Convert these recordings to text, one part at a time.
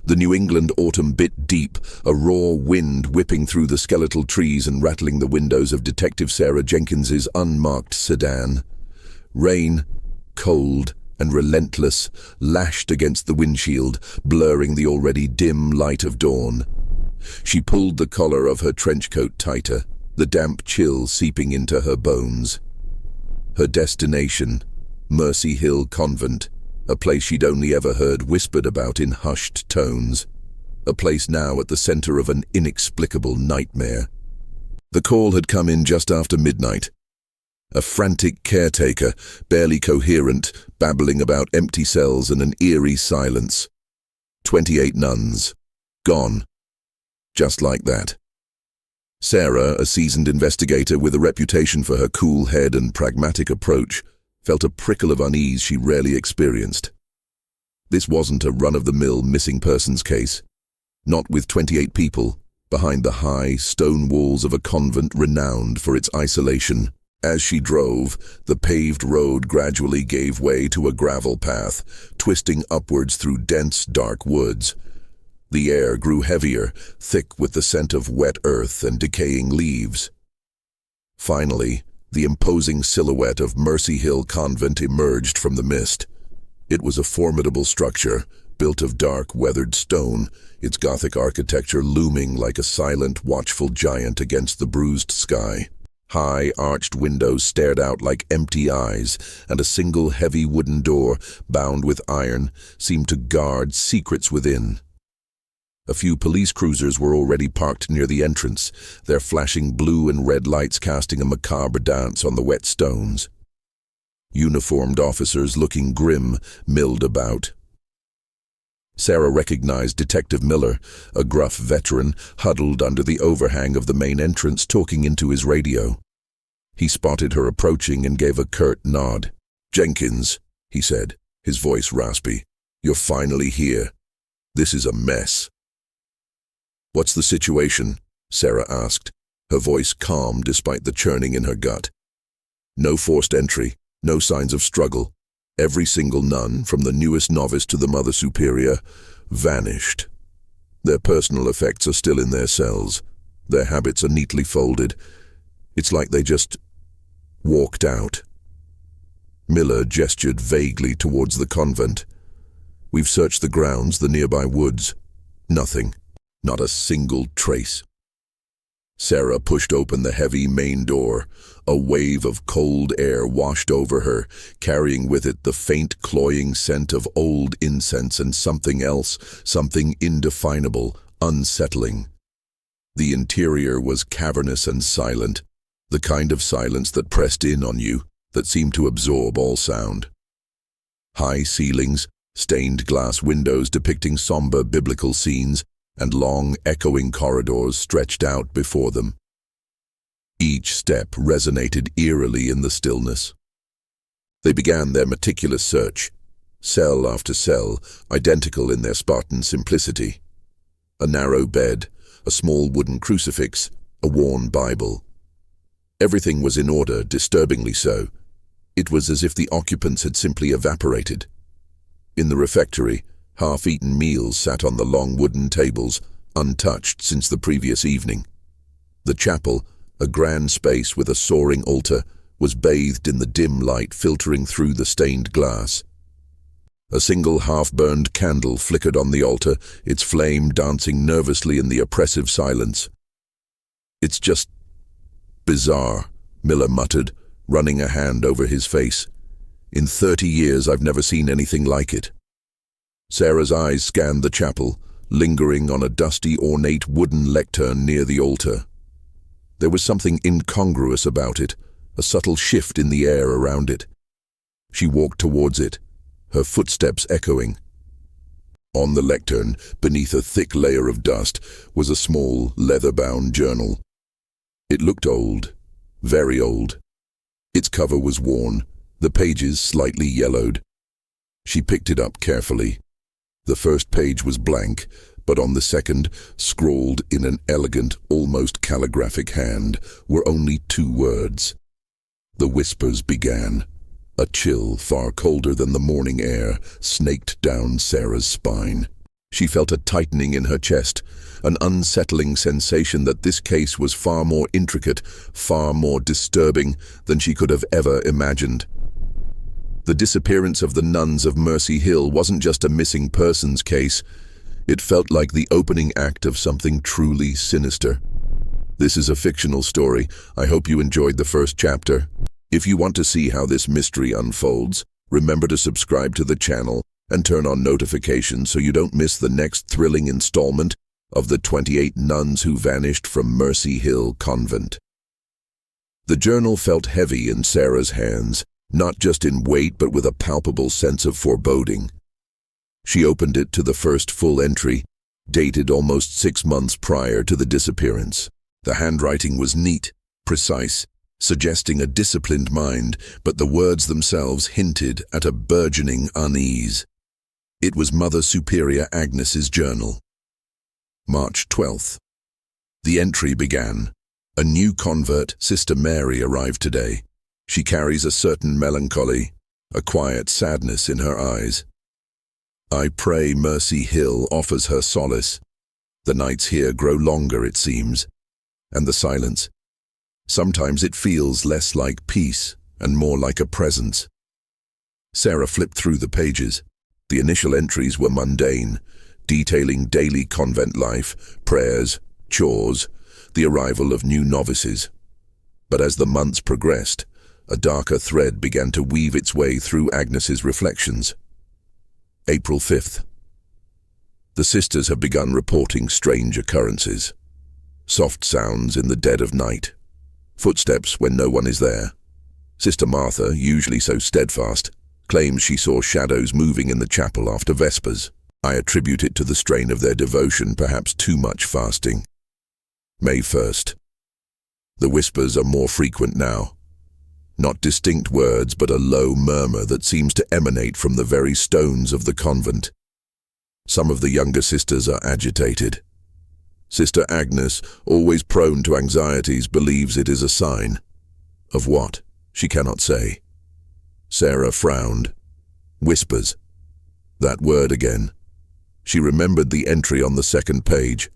The New England autumn bit deep, a raw wind whipping through the skeletal trees and rattling the windows of Detective Sarah Jenkins's unmarked sedan. Rain, cold and relentless, lashed against the windshield, blurring the already dim light of dawn. She pulled the collar of her trench coat tighter, the damp chill seeping into her bones. Her destination, Mercy Hill Convent, a place she'd only ever heard whispered about in hushed tones. A place now at the center of an inexplicable nightmare. The call had come in just after midnight. A frantic caretaker, barely coherent, babbling about empty cells and an eerie silence. 28 nuns. Gone. Just like that. Sarah, a seasoned investigator with a reputation for her cool head and pragmatic approach, felt a prickle of unease she rarely experienced. This wasn't a run-of-the-mill missing persons case. Not with 28 people, behind the high stone walls of a convent renowned for its isolation. As she drove, the paved road gradually gave way to a gravel path, twisting upwards through dense, dark woods. The air grew heavier, thick with the scent of wet earth and decaying leaves. Finally, the imposing silhouette of Mercy Hill Convent emerged from the mist. It was a formidable structure, built of dark, weathered stone, its Gothic architecture looming like a silent, watchful giant against the bruised sky. High, arched windows stared out like empty eyes, and a single heavy wooden door, bound with iron, seemed to guard secrets within. A few police cruisers were already parked near the entrance, their flashing blue and red lights casting a macabre dance on the wet stones. Uniformed officers looking grim milled about. Sarah recognized Detective Miller, a gruff veteran, huddled under the overhang of the main entrance talking into his radio. He spotted her approaching and gave a curt nod. "Jenkins," he said, his voice raspy, "you're finally here. This is a mess." "What's the situation?" Sarah asked, her voice calm despite the churning in her gut. "No forced entry, no signs of struggle. Every single nun, from the newest novice to the Mother Superior, vanished. Their personal effects are still in their cells. Their habits are neatly folded. It's like they just walked out." Miller gestured vaguely towards the convent. "We've searched the grounds, the nearby woods. Nothing. Not a single trace." Sarah pushed open the heavy main door. A wave of cold air washed over her, carrying with it the faint, cloying scent of old incense and something else, something indefinable, unsettling. The interior was cavernous and silent, the kind of silence that pressed in on you, that seemed to absorb all sound. High ceilings, stained glass windows depicting somber biblical scenes, and long, echoing corridors stretched out before them. Each step resonated eerily in the stillness. They began their meticulous search, cell after cell, identical in their Spartan simplicity. A narrow bed, a small wooden crucifix, a worn Bible. Everything was in order, disturbingly so. It was as if the occupants had simply evaporated. In the refectory, half-eaten meals sat on the long wooden tables, untouched since the previous evening. The chapel, a grand space with a soaring altar, was bathed in the dim light filtering through the stained glass. A single half-burned candle flickered on the altar, its flame dancing nervously in the oppressive silence. "It's just bizarre," Miller muttered, running a hand over his face. "In 30 years I've never seen anything like it." Sarah's eyes scanned the chapel, lingering on a dusty, ornate wooden lectern near the altar. There was something incongruous about it, a subtle shift in the air around it. She walked towards it, her footsteps echoing. On the lectern, beneath a thick layer of dust, was a small, leather-bound journal. It looked old, very old. Its cover was worn, the pages slightly yellowed. She picked it up carefully. The first page was blank, but on the second, scrawled in an elegant, almost calligraphic hand, were only 2 words. The whispers began. A chill, far colder than the morning air, snaked down Sarah's spine. She felt a tightening in her chest, an unsettling sensation that this case was far more intricate, far more disturbing than she could have ever imagined. The disappearance of the nuns of Mercy Hill wasn't just a missing persons case. It felt like the opening act of something truly sinister. This is a fictional story. I hope you enjoyed the first chapter. If you want to see how this mystery unfolds, remember to subscribe to the channel and turn on notifications so you don't miss the next thrilling installment of the 28 nuns who vanished from Mercy Hill Convent. The journal felt heavy in Sarah's hands, not just in weight but with a palpable sense of foreboding. She opened it to the first full entry, dated almost 6 months prior to the disappearance. The handwriting was neat, precise, suggesting a disciplined mind, but the words themselves hinted at a burgeoning unease. It was Mother Superior Agnes's journal. March 12th. The entry began. A new convert, Sister Mary, arrived today. She carries a certain melancholy, a quiet sadness in her eyes. I pray Mercy Hill offers her solace. The nights here grow longer, it seems, and the silence. Sometimes it feels less like peace and more like a presence. Sarah flipped through the pages. The initial entries were mundane, detailing daily convent life, prayers, chores, the arrival of new novices. But as the months progressed, a darker thread began to weave its way through Agnes's reflections. April 5th. The sisters have begun reporting strange occurrences. Soft sounds in the dead of night. Footsteps when no one is there. Sister Martha, usually so steadfast, claims she saw shadows moving in the chapel after Vespers. I attribute it to the strain of their devotion, perhaps too much fasting. May 1st. The whispers are more frequent now. Not distinct words, but a low murmur that seems to emanate from the very stones of the convent. Some of the younger sisters are agitated. Sister Agnes, always prone to anxieties, believes it is a sign. Of what? She cannot say. Sarah frowned. Whispers. That word again. She remembered the entry on the second page.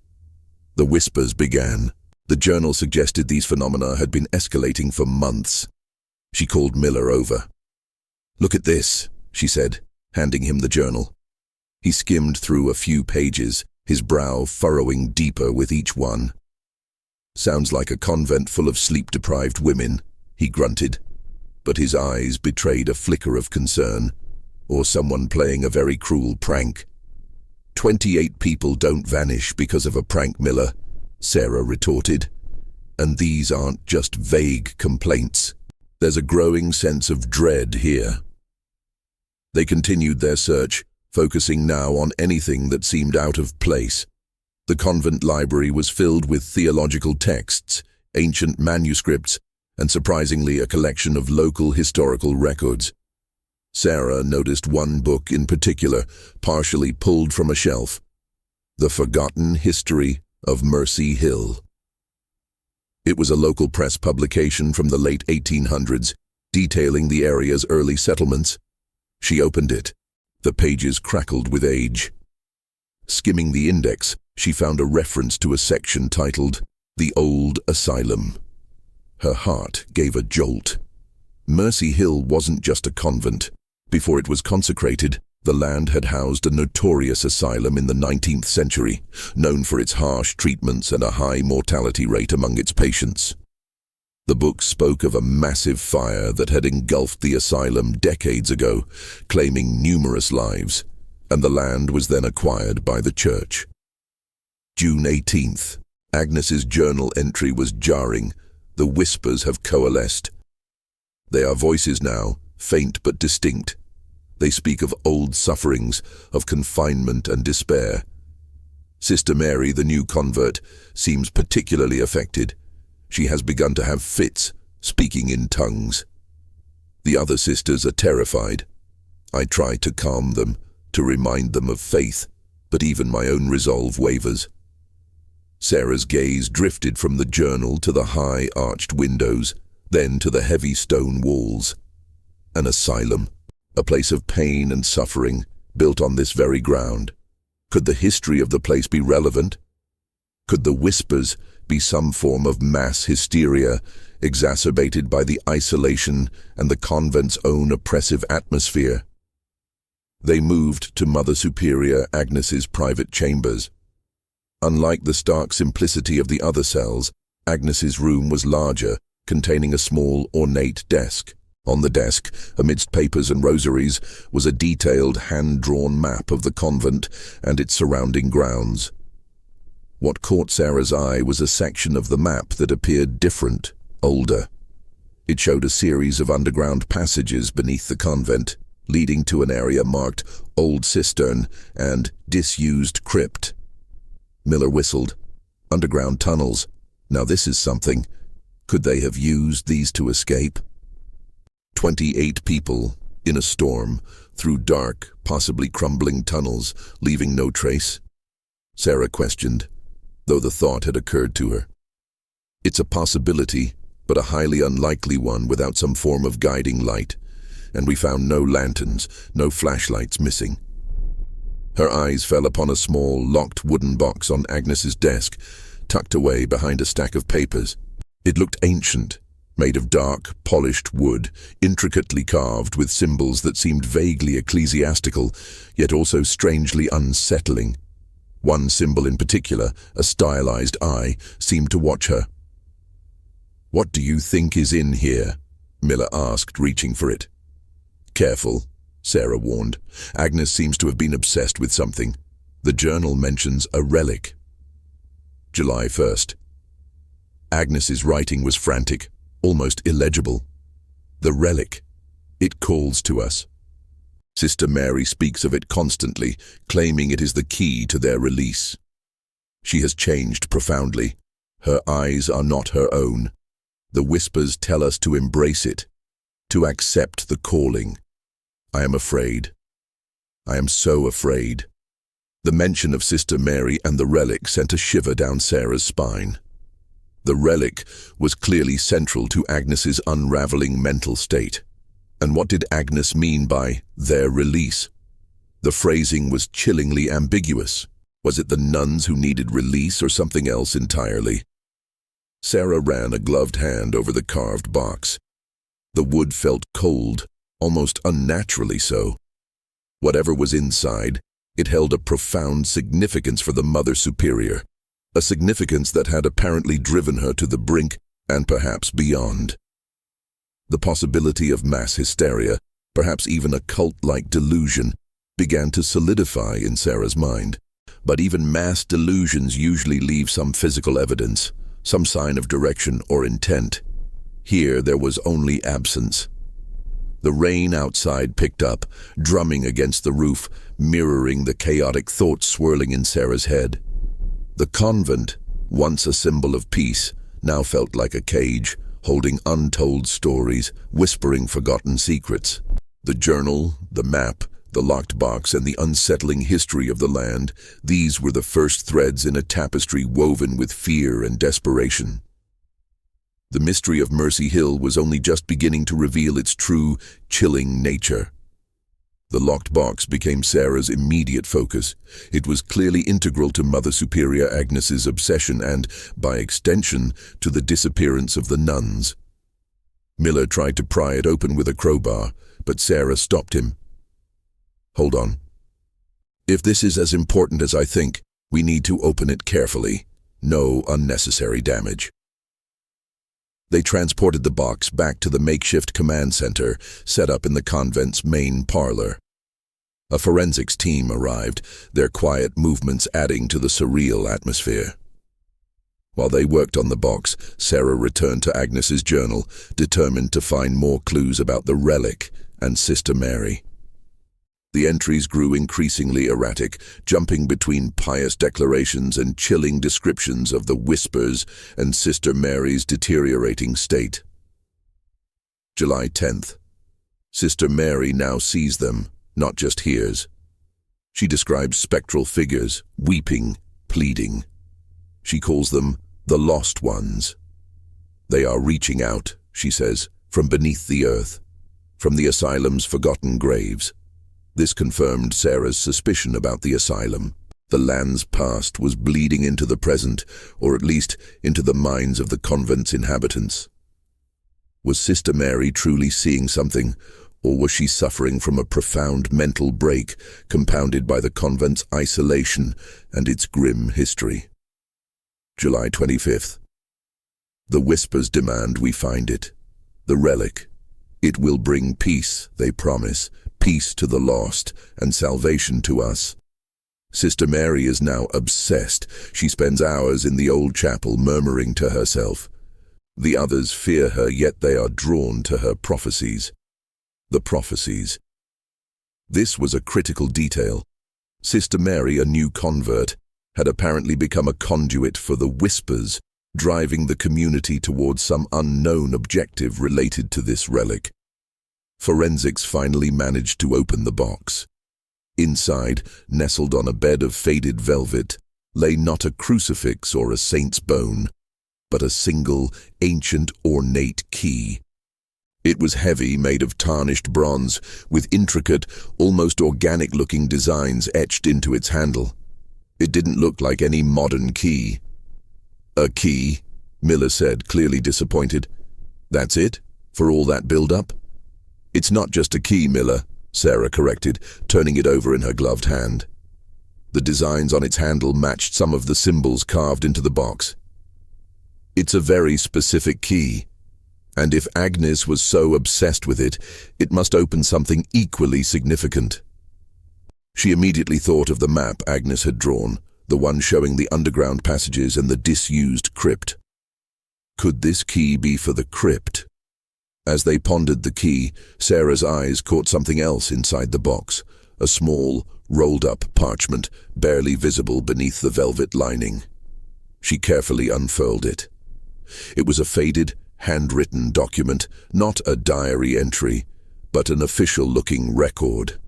The whispers began. The journal suggested these phenomena had been escalating for months. She called Miller over. "Look at this," she said, handing him the journal. He skimmed through a few pages, his brow furrowing deeper with each one. "Sounds like a convent full of sleep-deprived women," he grunted, but his eyes betrayed a flicker of concern, or someone playing a very cruel prank. 28 people don't vanish because of a prank, Miller," Sarah retorted. "And these aren't just vague complaints. There's a growing sense of dread here." They continued their search, focusing now on anything that seemed out of place. The convent library was filled with theological texts, ancient manuscripts, and surprisingly a collection of local historical records. Sarah noticed one book in particular, partially pulled from a shelf. The Forgotten History of Mercy Hill. It was a local press publication from the late 1800s, detailing the area's early settlements. She opened it. The pages crackled with age. Skimming the index, she found a reference to a section titled, "The Old Asylum." Her heart gave a jolt. Mercy Hill wasn't just a convent. Before it was consecrated, the land had housed a notorious asylum in the 19th century, known for its harsh treatments and a high mortality rate among its patients. The book spoke of a massive fire that had engulfed the asylum decades ago, claiming numerous lives, and the land was then acquired by the church. June 18th. Agnes's journal entry was jarring. The whispers have coalesced. They are voices now, faint but distinct. They speak of old sufferings, of confinement and despair. Sister Mary, the new convert, seems particularly affected. She has begun to have fits, speaking in tongues. The other sisters are terrified. I try to calm them, to remind them of faith, but even my own resolve wavers. Sarah's gaze drifted from the journal to the high arched windows, then to the heavy stone walls. An asylum, a place of pain and suffering, built on this very ground. Could the history of the place be relevant? Could the whispers be some form of mass hysteria, exacerbated by the isolation and the convent's own oppressive atmosphere? They moved to Mother Superior Agnes's private chambers. Unlike the stark simplicity of the other cells, Agnes's room was larger, containing a small, ornate desk. On the desk, amidst papers and rosaries, was a detailed, hand-drawn map of the convent and its surrounding grounds. What caught Sarah's eye was a section of the map that appeared different, older. It showed a series of underground passages beneath the convent, leading to an area marked Old Cistern and Disused Crypt. Miller whistled. Underground tunnels. Now this is something. Could they have used these to escape? 28 people, in a storm, through dark, possibly crumbling tunnels, leaving no trace? Sarah questioned, though the thought had occurred to her. It's a possibility, but a highly unlikely one without some form of guiding light, and we found no lanterns, no flashlights missing. Her eyes fell upon a small, locked wooden box on Agnes's desk, tucked away behind a stack of papers. It looked ancient, made of dark, polished wood, intricately carved with symbols that seemed vaguely ecclesiastical, yet also strangely unsettling. One symbol in particular, a stylized eye, seemed to watch her. "What do you think is in here?" Miller asked, reaching for it. "Careful," Sarah warned. "Agnes seems to have been obsessed with something. The journal mentions a relic." July 1st. Agnes's writing was frantic, almost illegible. The relic. It calls to us. Sister Mary speaks of it constantly, claiming it is the key to their release. She has changed profoundly. Her eyes are not her own. The whispers tell us to embrace it, to accept the calling. I am afraid. I am so afraid. The mention of Sister Mary and the relic sent a shiver down Sarah's spine. The relic was clearly central to Agnes's unraveling mental state. And what did Agnes mean by their release? The phrasing was chillingly ambiguous. Was it the nuns who needed release or something else entirely? Sarah ran a gloved hand over the carved box. The wood felt cold, almost unnaturally so. Whatever was inside, it held a profound significance for the Mother Superior, a significance that had apparently driven her to the brink and perhaps beyond. The possibility of mass hysteria, perhaps even a cult-like delusion, began to solidify in Sarah's mind. But even mass delusions usually leave some physical evidence, some sign of direction or intent. Here there was only absence. The rain outside picked up, drumming against the roof, mirroring the chaotic thoughts swirling in Sarah's head. The convent, once a symbol of peace, now felt like a cage, holding untold stories, whispering forgotten secrets. The journal, the map, the locked box, and the unsettling history of the land, these were the first threads in a tapestry woven with fear and desperation. The mystery of Mercy Hill was only just beginning to reveal its true, chilling nature. The locked box became Sarah's immediate focus. It was clearly integral to Mother Superior Agnes's obsession and, by extension, to the disappearance of the nuns. Miller tried to pry it open with a crowbar, but Sarah stopped him. "Hold on. If this is as important as I think, we need to open it carefully. No unnecessary damage." They transported the box back to the makeshift command center set up in the convent's main parlor. A forensics team arrived, their quiet movements adding to the surreal atmosphere. While they worked on the box, Sarah returned to Agnes's journal, determined to find more clues about the relic and Sister Mary. The entries grew increasingly erratic, jumping between pious declarations and chilling descriptions of the whispers and Sister Mary's deteriorating state. July 10th. Sister Mary now sees them, not just hears. She describes spectral figures, weeping, pleading. She calls them the lost ones. They are reaching out, she says, from beneath the earth, from the asylum's forgotten graves. This confirmed Sarah's suspicion about the asylum. The land's past was bleeding into the present, or at least into the minds of the convent's inhabitants. Was Sister Mary truly seeing something, or was she suffering from a profound mental break compounded by the convent's isolation and its grim history? July 25th. The Whispers demand we find it. The Relic. It will bring peace, they promise, peace to the lost and salvation to us. Sister Mary is now obsessed. She spends hours in the old chapel murmuring to herself. The others fear her, yet they are drawn to her prophecies. The prophecies. This was a critical detail. Sister Mary, a new convert, had apparently become a conduit for the Whispers, driving the community towards some unknown objective related to this relic. Forensics finally managed to open the box. Inside, nestled on a bed of faded velvet, lay not a crucifix or a saint's bone, but a single, ancient, ornate key. It was heavy, made of tarnished bronze, with intricate, almost organic-looking designs etched into its handle. It didn't look like any modern key. "A key," Miller said, clearly disappointed. "That's it? For all that build-up?" "It's not just a key, Miller," Sarah corrected, turning it over in her gloved hand. The designs on its handle matched some of the symbols carved into the box. "It's a very specific key. And if Agnes was so obsessed with it, it must open something equally significant." She immediately thought of the map Agnes had drawn, the one showing the underground passages and the disused crypt. Could this key be for the crypt? As they pondered the key, Sarah's eyes caught something else inside the box, a small, rolled-up parchment, barely visible beneath the velvet lining. She carefully unfurled it. It was a faded, handwritten document, not a diary entry, but an official-looking record.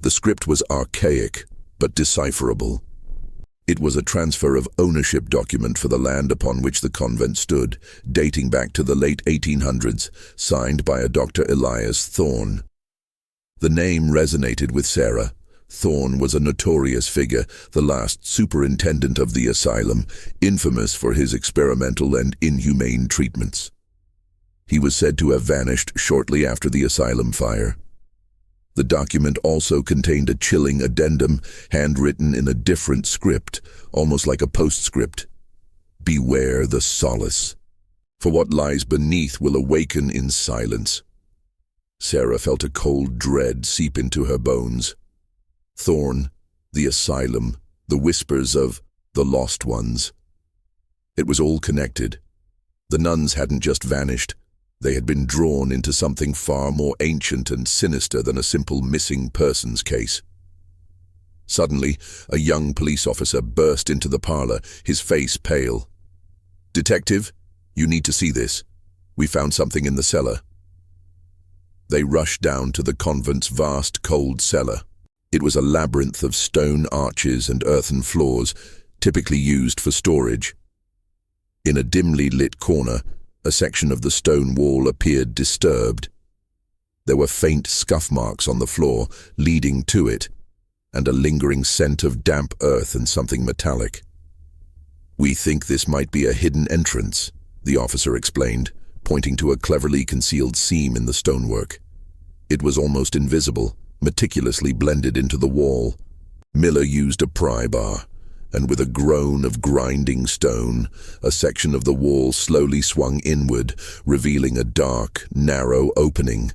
The script was archaic, but decipherable. It was a transfer of ownership document for the land upon which the convent stood, dating back to the late 1800s, signed by a Dr. Elias Thorne. The name resonated with Sarah. Thorne was a notorious figure, the last superintendent of the asylum, infamous for his experimental and inhumane treatments. He was said to have vanished shortly after the asylum fire. The document also contained a chilling addendum, handwritten in a different script, almost like a postscript. "Beware the solace, for what lies beneath will awaken in silence." Sarah felt a cold dread seep into her bones. Thorne, the asylum, the whispers of the lost ones. It was all connected. The nuns hadn't just vanished. They had been drawn into something far more ancient and sinister than a simple missing persons case. Suddenly, a young police officer burst into the parlor, his face pale. "Detective, you need to see this. We found something in the cellar." They rushed down to the convent's vast, cold cellar. It was a labyrinth of stone arches and earthen floors, typically used for storage. In a dimly lit corner, a section of the stone wall appeared disturbed. There were faint scuff marks on the floor, leading to it, and a lingering scent of damp earth and something metallic. "We think this might be a hidden entrance," the officer explained, pointing to a cleverly concealed seam in the stonework. It was almost invisible, meticulously blended into the wall. Miller used a pry bar, and with a groan of grinding stone, a section of the wall slowly swung inward, revealing a dark, narrow opening.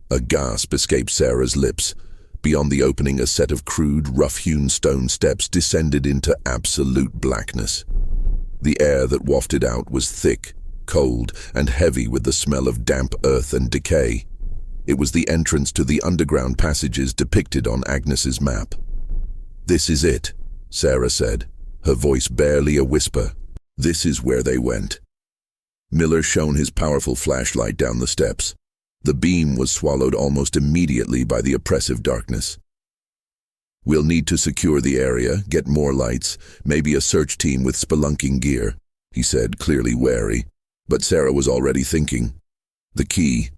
A gasp escaped Sarah's lips. Beyond the opening, a set of crude, rough-hewn stone steps descended into absolute blackness. The air that wafted out was thick, cold, and heavy with the smell of damp earth and decay. It was the entrance to the underground passages depicted on Agnes's map. "This is it," Sarah said, her voice barely a whisper. "This is where they went." Miller shone his powerful flashlight down the steps. The beam was swallowed almost immediately by the oppressive darkness. "We'll need to secure the area, get more lights, maybe a search team with spelunking gear," he said, clearly wary. But Sarah was already thinking. The key,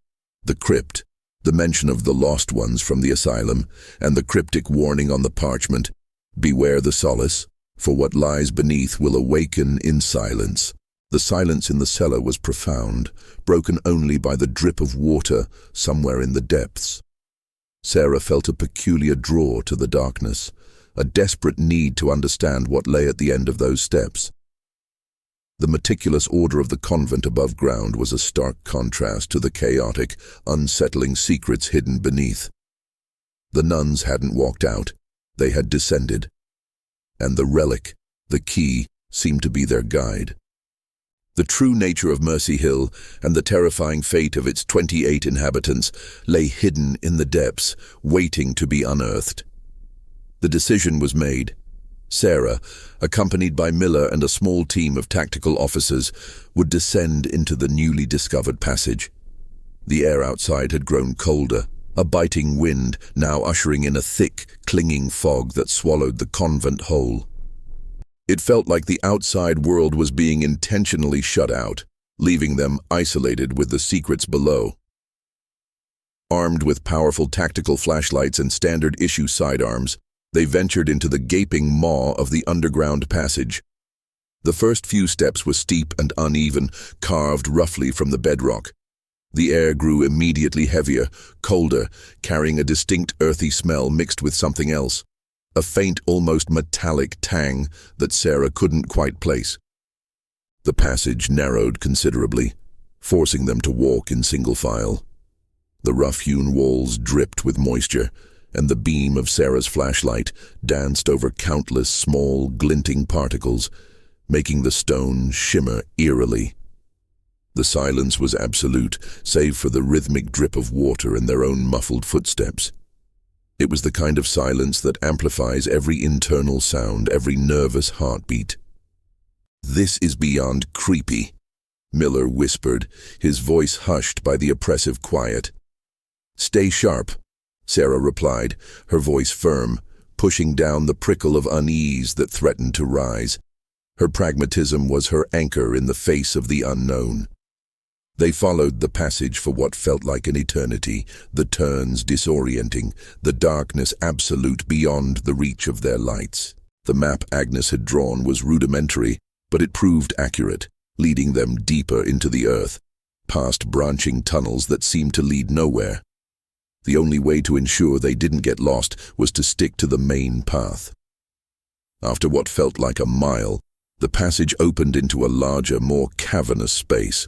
the crypt, the mention of the lost ones from the asylum, and the cryptic warning on the parchment. Beware the solace, for what lies beneath will awaken in silence. The silence in the cellar was profound, broken only by the drip of water somewhere in the depths. Sarah felt a peculiar draw to the darkness, a desperate need to understand what lay at the end of those steps. The meticulous order of the convent above ground was a stark contrast to the chaotic, unsettling secrets hidden beneath. The nuns hadn't walked out, they had descended. And the relic, the key, seemed to be their guide. The true nature of Mercy Hill and the terrifying fate of its 28 inhabitants lay hidden in the depths, waiting to be unearthed. The decision was made. Sarah, accompanied by Miller and a small team of tactical officers, would descend into the newly discovered passage. The air outside had grown colder, a biting wind now ushering in a thick, clinging fog that swallowed the convent whole. It felt like the outside world was being intentionally shut out, leaving them isolated with the secrets below. Armed with powerful tactical flashlights and standard-issue sidearms, they ventured into the gaping maw of the underground passage. The first few steps were steep and uneven, carved roughly from the bedrock. The air grew immediately heavier, colder, carrying a distinct earthy smell mixed with something else. A faint, almost metallic tang that Sarah couldn't quite place. The passage narrowed considerably, forcing them to walk in single file. The rough-hewn walls dripped with moisture, and the beam of Sarah's flashlight danced over countless small, glinting particles, making the stone shimmer eerily. The silence was absolute, save for the rhythmic drip of water and their own muffled footsteps. It was the kind of silence that amplifies every internal sound, every nervous heartbeat. "This is beyond creepy," Miller whispered, his voice hushed by the oppressive quiet. "Stay sharp," Sarah replied, her voice firm, pushing down the prickle of unease that threatened to rise. Her pragmatism was her anchor in the face of the unknown. They followed the passage for what felt like an eternity, the turns disorienting, the darkness absolute beyond the reach of their lights. The map Agnes had drawn was rudimentary, but it proved accurate, leading them deeper into the earth, past branching tunnels that seemed to lead nowhere. The only way to ensure they didn't get lost was to stick to the main path. After what felt like a mile, the passage opened into a larger, more cavernous space.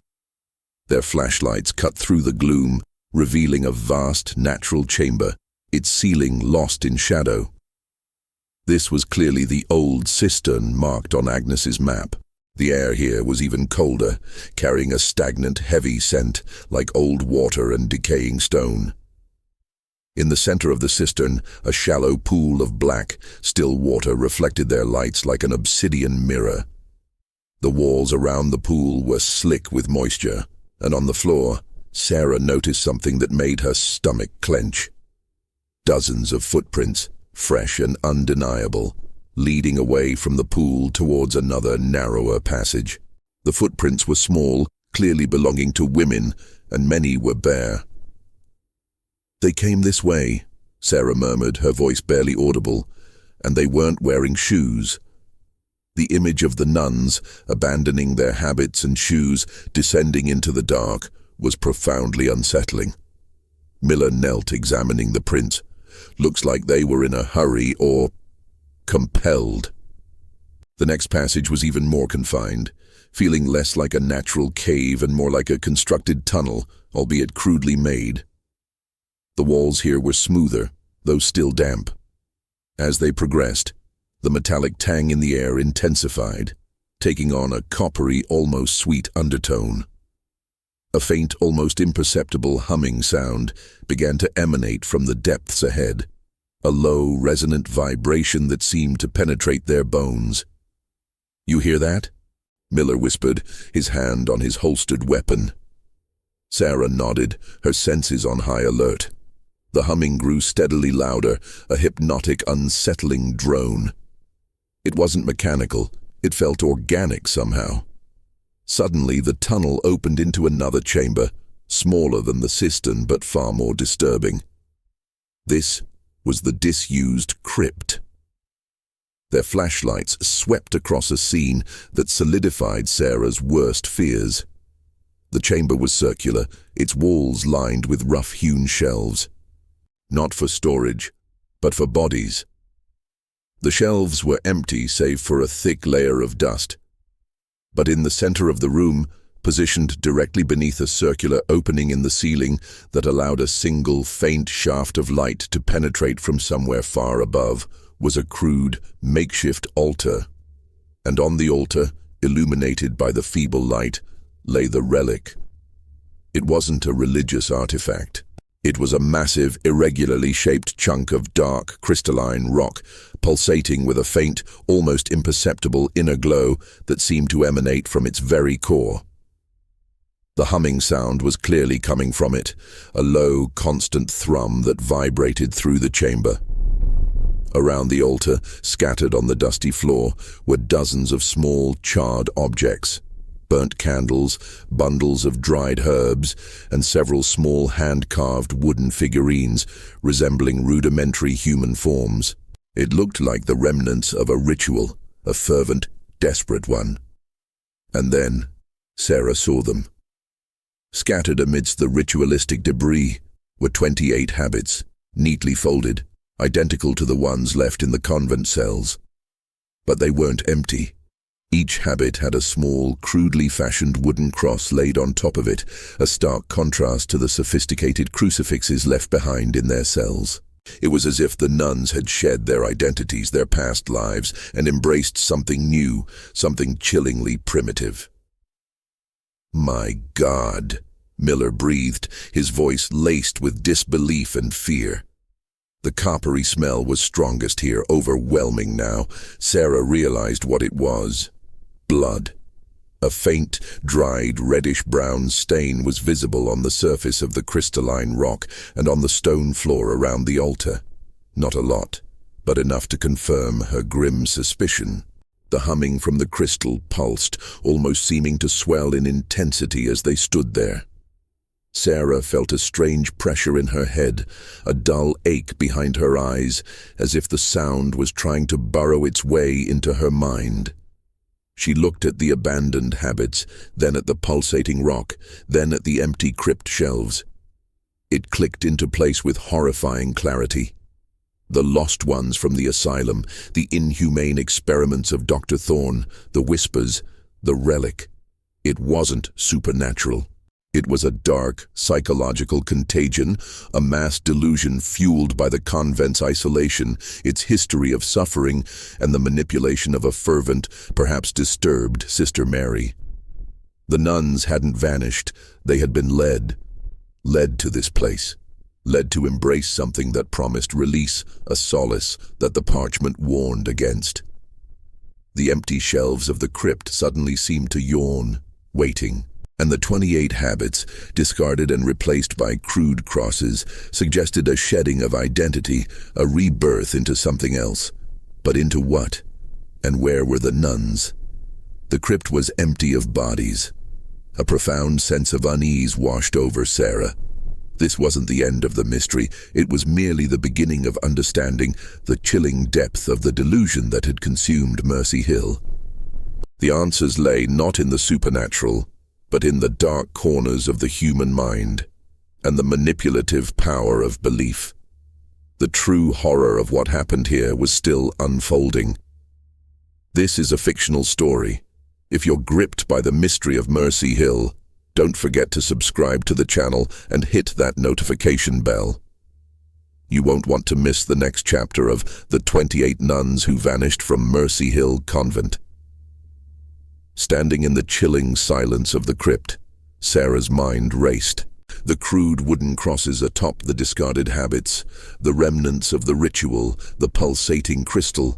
Their flashlights cut through the gloom, revealing a vast, natural chamber, its ceiling lost in shadow. This was clearly the old cistern marked on Agnes's map. The air here was even colder, carrying a stagnant, heavy scent like old water and decaying stone. In the center of the cistern, a shallow pool of black, still water reflected their lights like an obsidian mirror. The walls around the pool were slick with moisture, and on the floor, Sarah noticed something that made her stomach clench. Dozens of footprints, fresh and undeniable, leading away from the pool towards another narrower passage. The footprints were small, clearly belonging to women, and many were bare. "They came this way," Sarah murmured, her voice barely audible, "and they weren't wearing shoes." The image of the nuns, abandoning their habits and shoes, descending into the dark, was profoundly unsettling. Miller knelt examining the prints. "Looks like they were in a hurry or compelled." The next passage was even more confined, feeling less like a natural cave and more like a constructed tunnel, albeit crudely made. The walls here were smoother, though still damp. As they progressed, the metallic tang in the air intensified, taking on a coppery, almost sweet undertone. A faint, almost imperceptible humming sound began to emanate from the depths ahead, a low, resonant vibration that seemed to penetrate their bones. "You hear that?" Miller whispered, his hand on his holstered weapon. Sarah nodded, her senses on high alert. The humming grew steadily louder, a hypnotic, unsettling drone. It wasn't mechanical, it felt organic somehow. Suddenly, the tunnel opened into another chamber, smaller than the cistern but far more disturbing. This was the disused crypt. Their flashlights swept across a scene that solidified Sarah's worst fears. The chamber was circular, its walls lined with rough-hewn shelves. Not for storage, but for bodies. The shelves were empty save for a thick layer of dust. But in the center of the room, positioned directly beneath a circular opening in the ceiling that allowed a single, faint shaft of light to penetrate from somewhere far above, was a crude, makeshift altar. And on the altar, illuminated by the feeble light, lay the relic. It wasn't a religious artifact. It was a massive, irregularly shaped chunk of dark, crystalline rock, pulsating with a faint, almost imperceptible inner glow that seemed to emanate from its very core. The humming sound was clearly coming from it, a low, constant thrum that vibrated through the chamber. Around the altar, scattered on the dusty floor, were dozens of small, charred objects. Burnt candles, bundles of dried herbs, and several small hand-carved wooden figurines resembling rudimentary human forms. It looked like the remnants of a ritual, a fervent, desperate one. And then, Sarah saw them. Scattered amidst the ritualistic debris were 28 habits, neatly folded, identical to the ones left in the convent cells. But they weren't empty. Each habit had a small, crudely fashioned wooden cross laid on top of it, a stark contrast to the sophisticated crucifixes left behind in their cells. It was as if the nuns had shed their identities, their past lives, and embraced something new, something chillingly primitive. "My God," Miller breathed, his voice laced with disbelief and fear. The coppery smell was strongest here, overwhelming now. Sarah realized what it was. Blood. A faint, dried, reddish-brown stain was visible on the surface of the crystalline rock and on the stone floor around the altar. Not a lot, but enough to confirm her grim suspicion. The humming from the crystal pulsed, almost seeming to swell in intensity as they stood there. Sarah felt a strange pressure in her head, a dull ache behind her eyes, as if the sound was trying to burrow its way into her mind. She looked at the abandoned habits, then at the pulsating rock, then at the empty crypt shelves. It clicked into place with horrifying clarity. The lost ones from the asylum, the inhumane experiments of Dr. Thorne, the whispers, the relic. It wasn't supernatural. It was a dark, psychological contagion, a mass delusion fueled by the convent's isolation, its history of suffering, and the manipulation of a fervent, perhaps disturbed Sister Mary. The nuns hadn't vanished, they had been led to this place, led to embrace something that promised release, a solace that the parchment warned against. The empty shelves of the crypt suddenly seemed to yawn, waiting. And the 28 habits, discarded and replaced by crude crosses, suggested a shedding of identity, a rebirth into something else. But into what? And where were the nuns? The crypt was empty of bodies. A profound sense of unease washed over Sarah. This wasn't the end of the mystery, it was merely the beginning of understanding the chilling depth of the delusion that had consumed Mercy Hill. The answers lay not in the supernatural, but in the dark corners of the human mind, and the manipulative power of belief. The true horror of what happened here was still unfolding. This is a fictional story. If you're gripped by the mystery of Mercy Hill, don't forget to subscribe to the channel and hit that notification bell. You won't want to miss the next chapter of The 28 Nuns Who Vanished from Mercy Hill Convent. Standing in the chilling silence of the crypt, Sarah's mind raced. The crude wooden crosses atop the discarded habits, the remnants of the ritual, the pulsating crystal.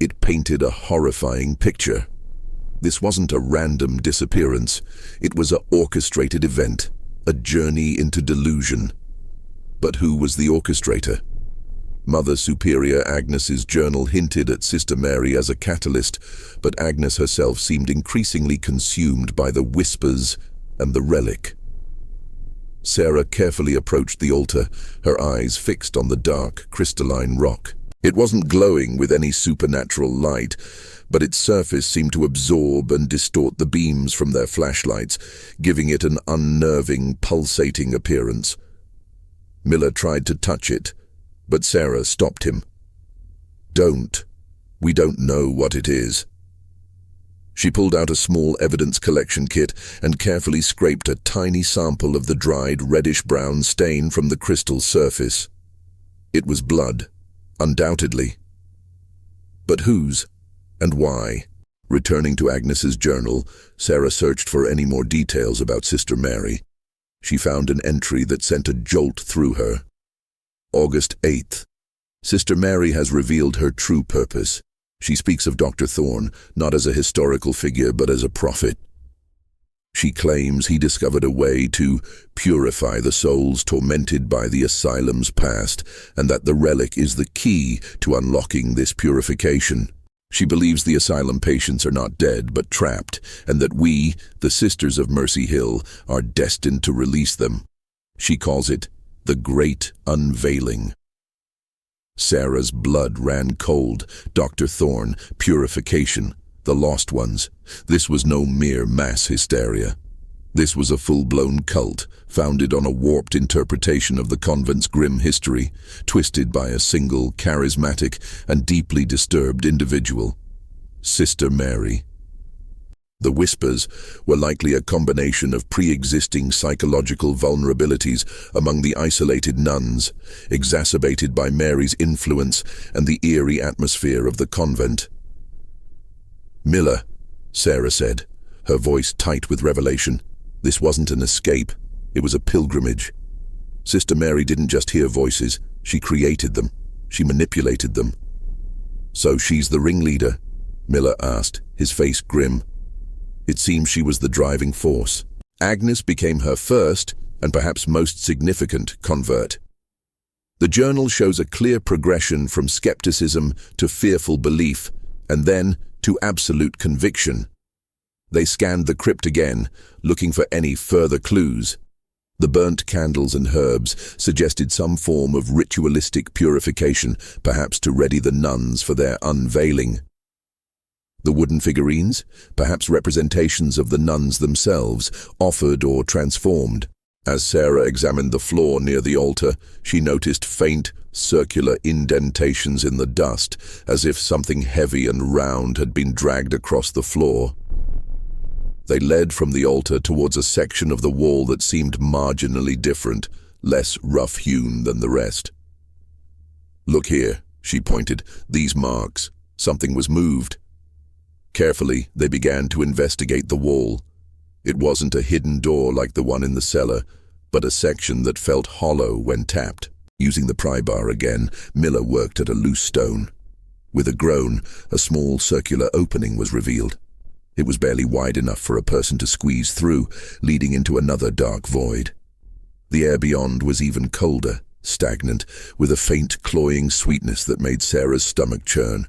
It painted a horrifying picture. This wasn't a random disappearance. It was an orchestrated event, a journey into delusion. But who was the orchestrator? Mother Superior Agnes's journal hinted at Sister Mary as a catalyst, but Agnes herself seemed increasingly consumed by the whispers and the relic. Sarah carefully approached the altar, her eyes fixed on the dark, crystalline rock. It wasn't glowing with any supernatural light, but its surface seemed to absorb and distort the beams from their flashlights, giving it an unnerving, pulsating appearance. Miller tried to touch it, but Sarah stopped him. "Don't. We don't know what it is." She pulled out a small evidence collection kit and carefully scraped a tiny sample of the dried reddish-brown stain from the crystal surface. It was blood, undoubtedly. But whose? And why? Returning to Agnes's journal, Sarah searched for any more details about Sister Mary. She found an entry that sent a jolt through her. August 8th. Sister Mary has revealed her true purpose. She speaks of Dr. Thorne, not as a historical figure, but as a prophet. She claims he discovered a way to purify the souls tormented by the Asylum's past, and that the Relic is the key to unlocking this purification. She believes the Asylum patients are not dead, but trapped, and that we, the Sisters of Mercy Hill, are destined to release them. She calls it the Great Unveiling. Sarah's blood ran cold. Dr. Thorne, purification, the lost ones. This was no mere mass hysteria. This was a full-blown cult, founded on a warped interpretation of the convent's grim history, twisted by a single, charismatic, and deeply disturbed individual, Sister Mary. The whispers were likely a combination of pre-existing psychological vulnerabilities among the isolated nuns, exacerbated by Mary's influence and the eerie atmosphere of the convent. "Miller," Sarah said, her voice tight with revelation. This wasn't an escape, it was a pilgrimage. Sister Mary didn't just hear voices, she created them, she manipulated them. "So she's the ringleader?" Miller asked, his face grim. It seems she was the driving force. Agnes became her first, and perhaps most significant, convert. The journal shows a clear progression from skepticism to fearful belief, and then to absolute conviction. They scanned the crypt again, looking for any further clues. The burnt candles and herbs suggested some form of ritualistic purification, perhaps to ready the nuns for their unveiling. The wooden figurines, perhaps representations of the nuns themselves, offered or transformed. As Sarah examined the floor near the altar, she noticed faint, circular indentations in the dust, as if something heavy and round had been dragged across the floor. They led from the altar towards a section of the wall that seemed marginally different, less rough-hewn than the rest. "Look here," she pointed, "these marks. Something was moved." Carefully, they began to investigate the wall. It wasn't a hidden door like the one in the cellar, but a section that felt hollow when tapped. Using the pry bar again, Miller worked at a loose stone. With a groan, a small circular opening was revealed. It was barely wide enough for a person to squeeze through, leading into another dark void. The air beyond was even colder, stagnant, with a faint, cloying sweetness that made Sarah's stomach churn.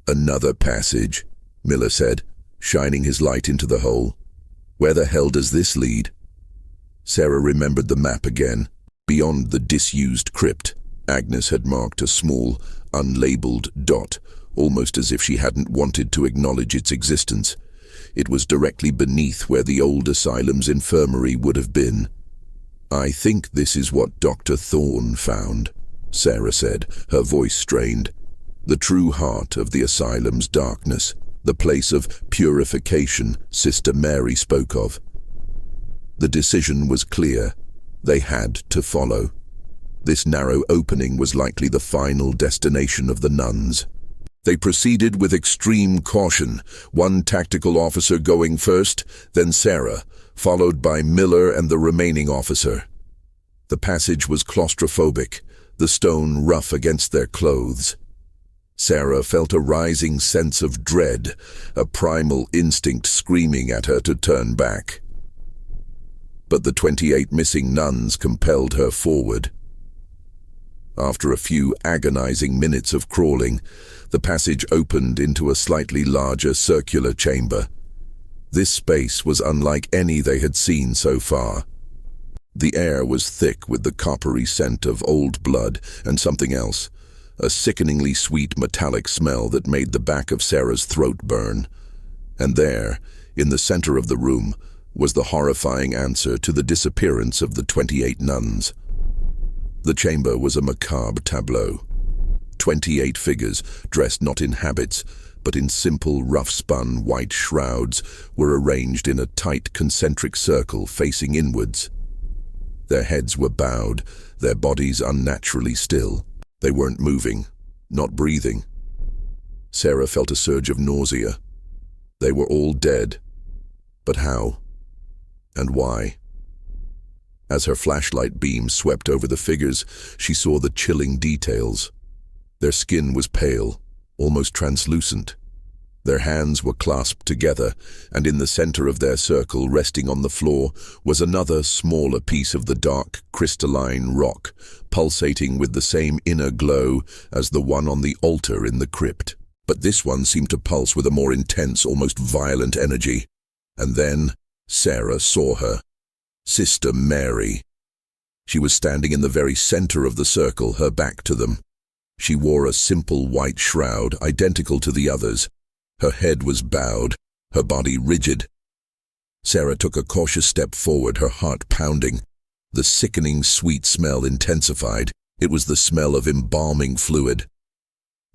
"Another passage," Miller said, shining his light into the hole. "Where the hell does this lead?" Sarah remembered the map again. Beyond the disused crypt, Agnes had marked a small, unlabeled dot, almost as if she hadn't wanted to acknowledge its existence. It was directly beneath where the old asylum's infirmary would have been. "I think this is what Dr. Thorne found," Sarah said, her voice strained. "The true heart of the asylum's darkness, the place of purification Sister Mary spoke of." The decision was clear. They had to follow. This narrow opening was likely the final destination of the nuns. They proceeded with extreme caution, one tactical officer going first, then Sarah, followed by Miller and the remaining officer. The passage was claustrophobic, the stone rough against their clothes. Sarah felt a rising sense of dread, a primal instinct screaming at her to turn back. But the 28 missing nuns compelled her forward. After a few agonizing minutes of crawling, the passage opened into a slightly larger circular chamber. This space was unlike any they had seen so far. The air was thick with the coppery scent of old blood and something else, a sickeningly sweet metallic smell that made the back of Sarah's throat burn. And there, in the center of the room, was the horrifying answer to the disappearance of the 28 nuns. The chamber was a macabre tableau. 28 figures, dressed not in habits, but in simple, rough-spun white shrouds, were arranged in a tight, concentric circle facing inwards. Their heads were bowed, their bodies unnaturally still. They weren't moving, not breathing. Sarah felt a surge of nausea. They were all dead. But how? And why? As her flashlight beam swept over the figures, she saw the chilling details. Their skin was pale, almost translucent. Their hands were clasped together, and in the center of their circle, resting on the floor, was another smaller piece of the dark, crystalline rock, pulsating with the same inner glow as the one on the altar in the crypt. But this one seemed to pulse with a more intense, almost violent energy. And then Sarah saw her. Sister Mary. She was standing in the very center of the circle, her back to them. She wore a simple white shroud, identical to the others. Her head was bowed, her body rigid. Sarah took a cautious step forward, her heart pounding. The sickening sweet smell intensified. It was the smell of embalming fluid,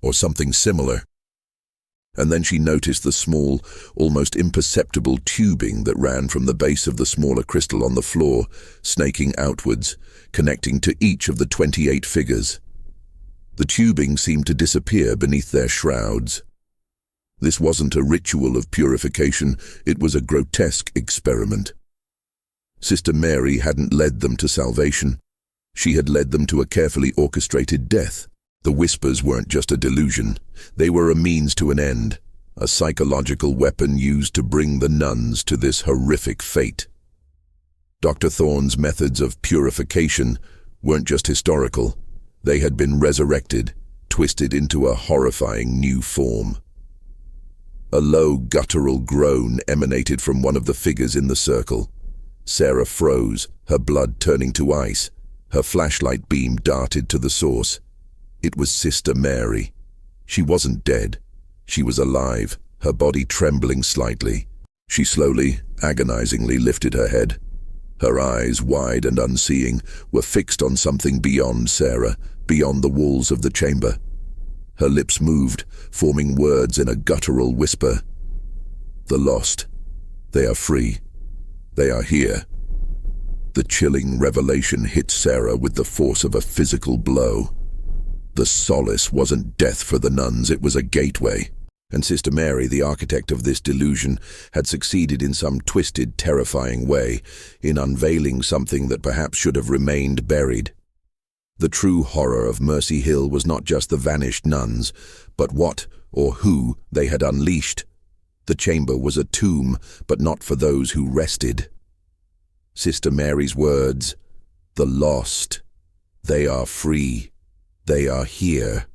or something similar. And then she noticed the small, almost imperceptible tubing that ran from the base of the smaller crystal on the floor, snaking outwards, connecting to each of the 28 figures. The tubing seemed to disappear beneath their shrouds. This wasn't a ritual of purification, it was a grotesque experiment. Sister Mary hadn't led them to salvation. She had led them to a carefully orchestrated death. The whispers weren't just a delusion. They were a means to an end, a psychological weapon used to bring the nuns to this horrific fate. Dr. Thorne's methods of purification weren't just historical. They had been resurrected, twisted into a horrifying new form. A low, guttural groan emanated from one of the figures in the circle. Sarah froze, her blood turning to ice. Her flashlight beam darted to the source. It was Sister Mary. She wasn't dead. She was alive, her body trembling slightly. She slowly, agonizingly lifted her head. Her eyes, wide and unseeing, were fixed on something beyond Sarah, beyond the walls of the chamber. Her lips moved, forming words in a guttural whisper. The lost. They are free. They are here. The chilling revelation hit Sarah with the force of a physical blow. The solace wasn't death for the nuns, it was a gateway. And Sister Mary, the architect of this delusion, had succeeded in some twisted, terrifying way in unveiling something that perhaps should have remained buried. The true horror of Mercy Hill was not just the vanished nuns, but what or who they had unleashed. The chamber was a tomb, but not for those who rested. Sister Mary's words, "The lost, they are free, they are here,"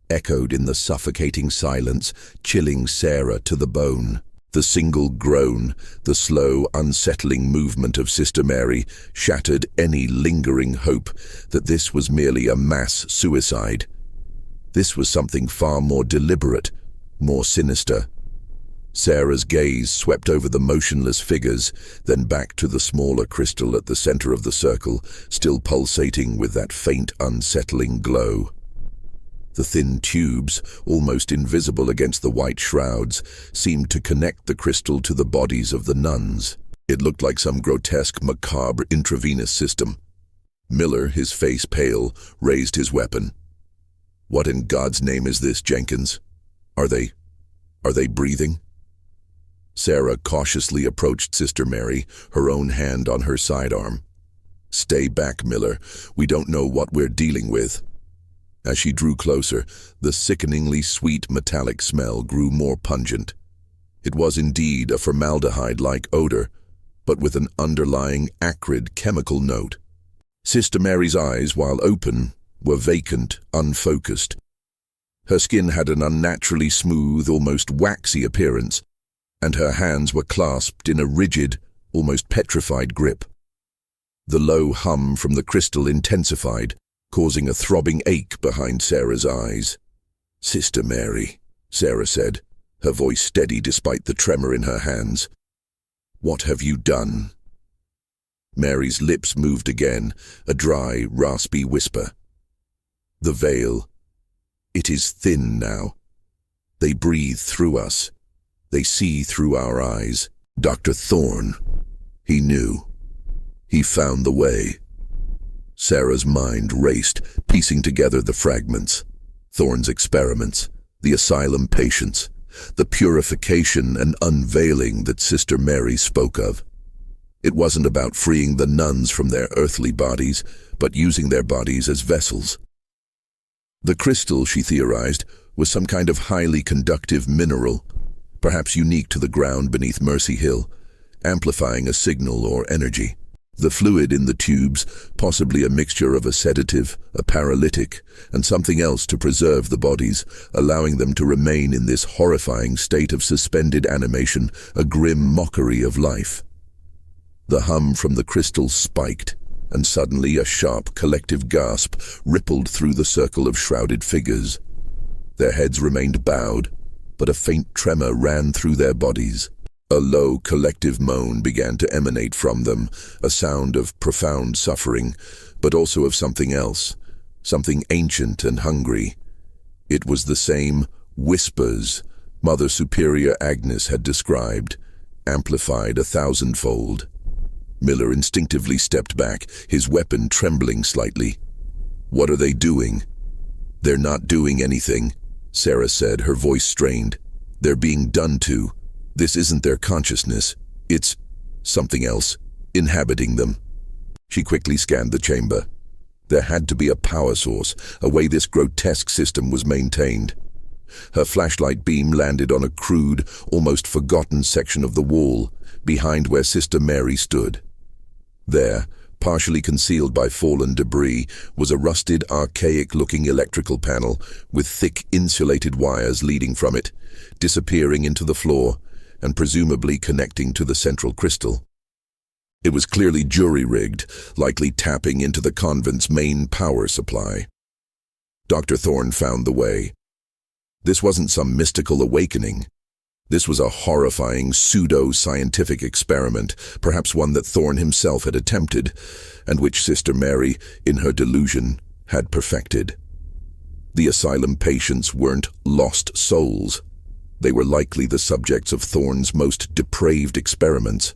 echoed in the suffocating silence, chilling Sarah to the bone. The single groan, the slow, unsettling movement of Sister Mary shattered any lingering hope that this was merely a mass suicide. This was something far more deliberate, more sinister. Sarah's gaze swept over the motionless figures, then back to the smaller crystal at the center of the circle, still pulsating with that faint, unsettling glow. The thin tubes, almost invisible against the white shrouds, seemed to connect the crystal to the bodies of the nuns. It looked like some grotesque, macabre intravenous system. Miller, his face pale, raised his weapon. "What in God's name is this, Jenkins? Are they breathing?" Sarah cautiously approached Sister Mary, her own hand on her sidearm. "Stay back, Miller. We don't know what we're dealing with." As she drew closer, the sickeningly sweet metallic smell grew more pungent. It was indeed a formaldehyde-like odor, but with an underlying acrid chemical note. Sister Mary's eyes, while open, were vacant, unfocused. Her skin had an unnaturally smooth, almost waxy appearance, and her hands were clasped in a rigid, almost petrified grip. The low hum from the crystal intensified, causing a throbbing ache behind Sarah's eyes. "Sister Mary," Sarah said, her voice steady despite the tremor in her hands. "What have you done?" Mary's lips moved again, a dry, raspy whisper. "The veil. It is thin now. They breathe through us. They see through our eyes. Dr. Thorne. He knew. He found the way." Sarah's mind raced, piecing together the fragments. Thorne's experiments, the asylum patients, the purification and unveiling that Sister Mary spoke of. It wasn't about freeing the nuns from their earthly bodies, but using their bodies as vessels. The crystal, she theorized, was some kind of highly conductive mineral, perhaps unique to the ground beneath Mercy Hill, amplifying a signal or energy. The fluid in the tubes, possibly a mixture of a sedative, a paralytic, and something else to preserve the bodies, allowing them to remain in this horrifying state of suspended animation, a grim mockery of life. The hum from the crystal spiked, and suddenly a sharp collective gasp rippled through the circle of shrouded figures. Their heads remained bowed, but a faint tremor ran through their bodies. A low collective moan began to emanate from them, a sound of profound suffering, but also of something else, something ancient and hungry. It was the same whispers Mother Superior Agnes had described, amplified 1,000-fold. Miller instinctively stepped back, his weapon trembling slightly. "What are they doing?" "They're not doing anything," Sarah said, her voice strained. "They're being done to. This isn't their consciousness. It's something else, inhabiting them." She quickly scanned the chamber. There had to be a power source, a way this grotesque system was maintained. Her flashlight beam landed on a crude, almost forgotten section of the wall, behind where Sister Mary stood. There, partially concealed by fallen debris, was a rusted, archaic-looking electrical panel with thick, insulated wires leading from it, disappearing into the floor, and presumably connecting to the central crystal. It was clearly jury-rigged, likely tapping into the convent's main power supply. Dr. Thorne found the way. This wasn't some mystical awakening. This was a horrifying, pseudo-scientific experiment, perhaps one that Thorne himself had attempted, and which Sister Mary, in her delusion, had perfected. The asylum patients weren't lost souls. They were likely the subjects of Thorne's most depraved experiments,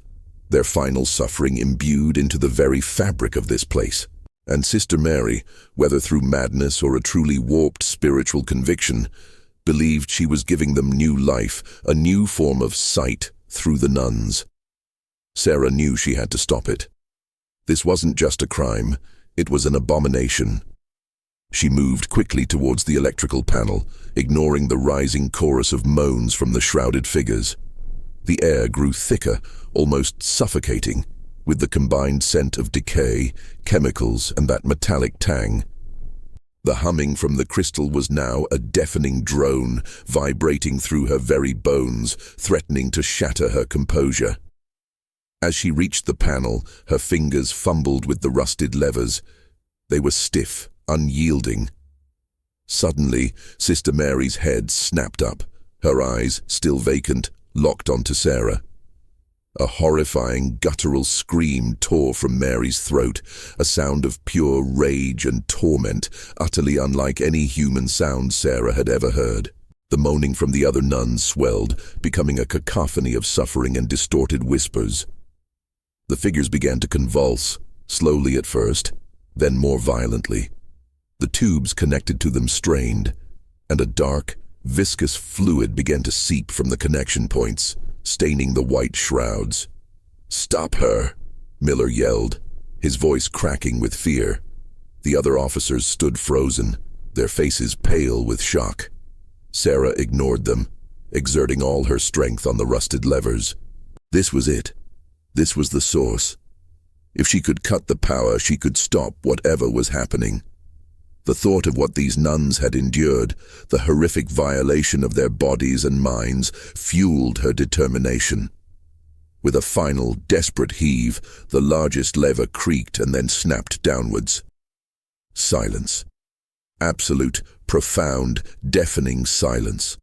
their final suffering imbued into the very fabric of this place. And Sister Mary, whether through madness or a truly warped spiritual conviction, believed she was giving them new life, a new form of sight through the nuns. Sarah knew she had to stop it. This wasn't just a crime, it was an abomination. She moved quickly towards the electrical panel, ignoring the rising chorus of moans from the shrouded figures. The air grew thicker, almost suffocating, with the combined scent of decay, chemicals, and that metallic tang. The humming from the crystal was now a deafening drone, vibrating through her very bones, threatening to shatter her composure. As she reached the panel, her fingers fumbled with the rusted levers. They were stiff, unyielding. Suddenly, Sister Mary's head snapped up, her eyes, still vacant, locked onto Sarah. A horrifying, guttural scream tore from Mary's throat, a sound of pure rage and torment, utterly unlike any human sound Sarah had ever heard. The moaning from the other nuns swelled, becoming a cacophony of suffering and distorted whispers. The figures began to convulse, slowly at first, then more violently. The tubes connected to them strained, and a dark, viscous fluid began to seep from the connection points, staining the white shrouds. "Stop her!" Miller yelled, his voice cracking with fear. The other officers stood frozen, their faces pale with shock. Sarah ignored them, exerting all her strength on the rusted levers. This was it. This was the source. If she could cut the power, she could stop whatever was happening. The thought of what these nuns had endured, the horrific violation of their bodies and minds, fueled her determination. With a final, desperate heave, the largest lever creaked and then snapped downwards. Silence. Absolute, profound, deafening silence.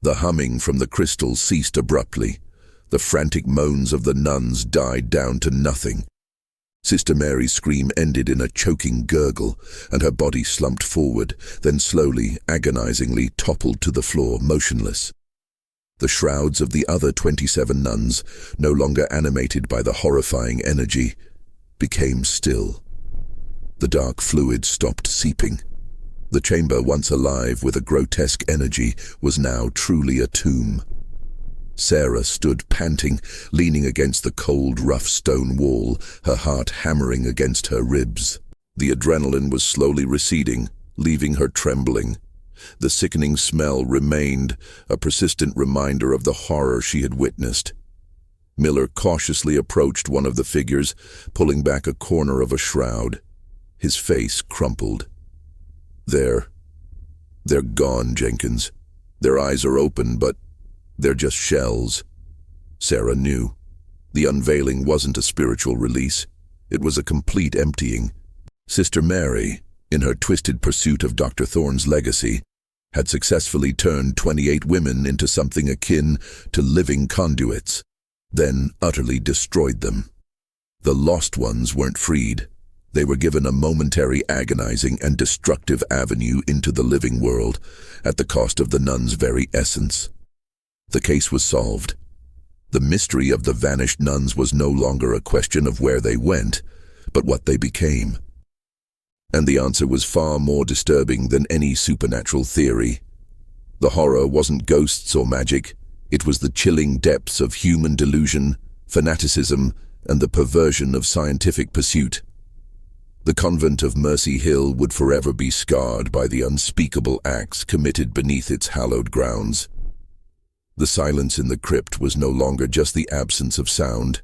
The humming from the crystal ceased abruptly. The frantic moans of the nuns died down to nothing. Sister Mary's scream ended in a choking gurgle, and her body slumped forward, then slowly, agonizingly toppled to the floor, motionless. The shrouds of the other 27 nuns, no longer animated by the horrifying energy, became still. The dark fluid stopped seeping. The chamber, once alive with a grotesque energy, was now truly a tomb. Sarah stood panting, leaning against the cold, rough stone wall, her heart hammering against her ribs. The adrenaline was slowly receding, leaving her trembling. The sickening smell remained, a persistent reminder of the horror she had witnessed. Miller cautiously approached one of the figures, pulling back a corner of a shroud. His face crumpled. They're gone, Jenkins. Their eyes are open, but they're just shells. Sarah knew. The unveiling wasn't a spiritual release. It was a complete emptying. Sister Mary, in her twisted pursuit of Dr. Thorne's legacy, had successfully turned 28 women into something akin to living conduits, then utterly destroyed them. The lost ones weren't freed. They were given a momentary, agonizing, and destructive avenue into the living world, at the cost of the nuns' very essence. The case was solved. The mystery of the vanished nuns was no longer a question of where they went, but what they became. And the answer was far more disturbing than any supernatural theory. The horror wasn't ghosts or magic. It was the chilling depths of human delusion, fanaticism, and the perversion of scientific pursuit. The convent of Mercy Hill would forever be scarred by the unspeakable acts committed beneath its hallowed grounds. The silence in the crypt was no longer just the absence of sound.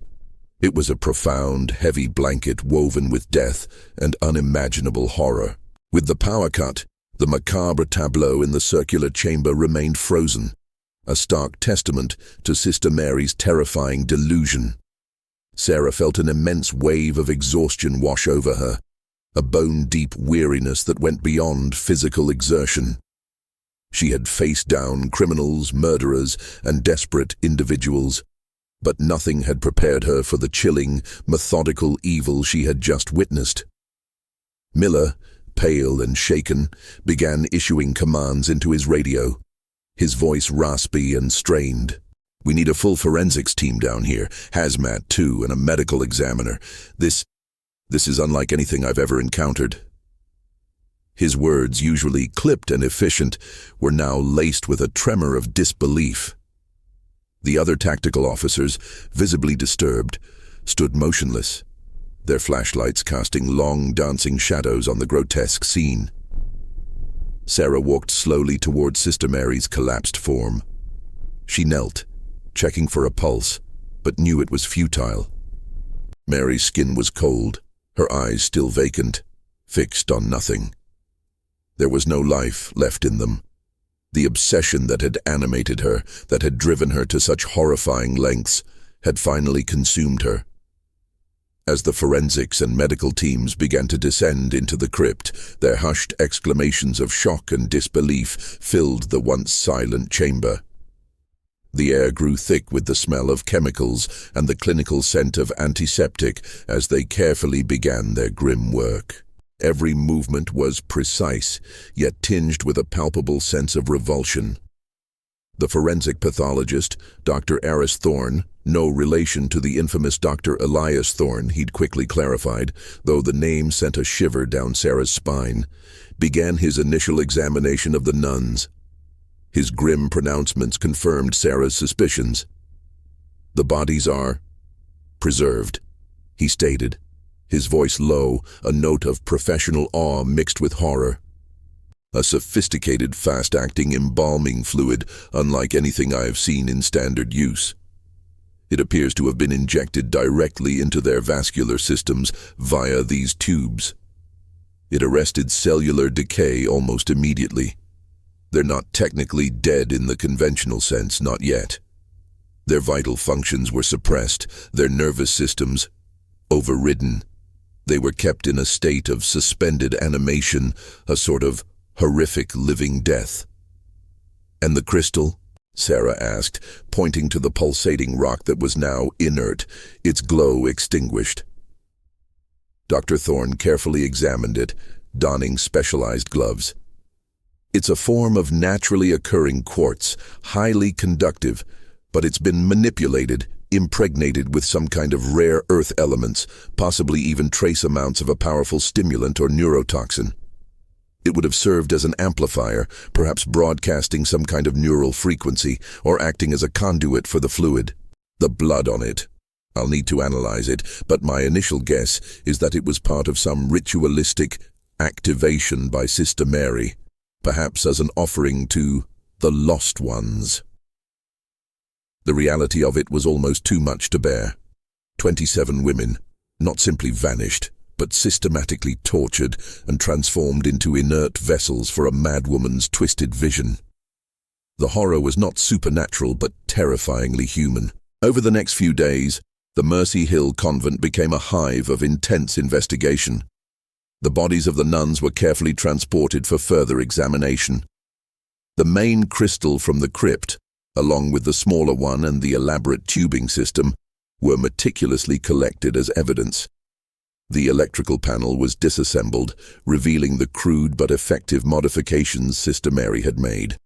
It was a profound, heavy blanket woven with death and unimaginable horror. With the power cut, the macabre tableau in the circular chamber remained frozen, a stark testament to Sister Mary's terrifying delusion. Sarah felt an immense wave of exhaustion wash over her, a bone-deep weariness that went beyond physical exertion. She had faced down criminals, murderers, and desperate individuals, but nothing had prepared her for the chilling, methodical evil she had just witnessed. Miller, pale and shaken, began issuing commands into his radio, his voice raspy and strained. "We need a full forensics team down here, hazmat too, and a medical examiner. This is unlike anything I've ever encountered." His words, usually clipped and efficient, were now laced with a tremor of disbelief. The other tactical officers, visibly disturbed, stood motionless, their flashlights casting long, dancing shadows on the grotesque scene. Sarah walked slowly toward Sister Mary's collapsed form. She knelt, checking for a pulse, but knew it was futile. Mary's skin was cold, her eyes still vacant, fixed on nothing. There was no life left in them. The obsession that had animated her, that had driven her to such horrifying lengths, had finally consumed her. As the forensics and medical teams began to descend into the crypt, their hushed exclamations of shock and disbelief filled the once silent chamber. The air grew thick with the smell of chemicals and the clinical scent of antiseptic as they carefully began their grim work. Every movement was precise, yet tinged with a palpable sense of revulsion. The forensic pathologist, Dr. Aris Thorne, no relation to the infamous Dr. Elias Thorne, he'd quickly clarified, though the name sent a shiver down Sarah's spine, began his initial examination of the nuns. His grim pronouncements confirmed Sarah's suspicions. "The bodies are preserved," he stated, his voice low, a note of professional awe mixed with horror. "A sophisticated, fast-acting embalming fluid, unlike anything I have seen in standard use. It appears to have been injected directly into their vascular systems via these tubes. It arrested cellular decay almost immediately. They're not technically dead in the conventional sense, not yet. Their vital functions were suppressed, their nervous systems overridden. They were kept in a state of suspended animation, a sort of horrific living death. "And the crystal?" Sarah asked, pointing to the pulsating rock that was now inert, its glow extinguished. Dr. Thorne carefully examined it, donning specialized gloves. "It's a form of naturally occurring quartz, highly conductive, but it's been manipulated, impregnated with some kind of rare earth elements, possibly even trace amounts of a powerful stimulant or neurotoxin. It would have served as an amplifier, perhaps broadcasting some kind of neural frequency or acting as a conduit for the fluid. The blood on it. I'll need to analyze it, but my initial guess is that it was part of some ritualistic activation by Sister Mary, perhaps as an offering to the lost ones." The reality of it was almost too much to bear. 27 women, not simply vanished, but systematically tortured and transformed into inert vessels for a madwoman's twisted vision. The horror was not supernatural, but terrifyingly human. Over the next few days, the Mercy Hill Convent became a hive of intense investigation. The bodies of the nuns were carefully transported for further examination. The main crystal from the crypt, along with the smaller one and the elaborate tubing system, were meticulously collected as evidence. The electrical panel was disassembled, revealing the crude but effective modifications Sister Mary had made.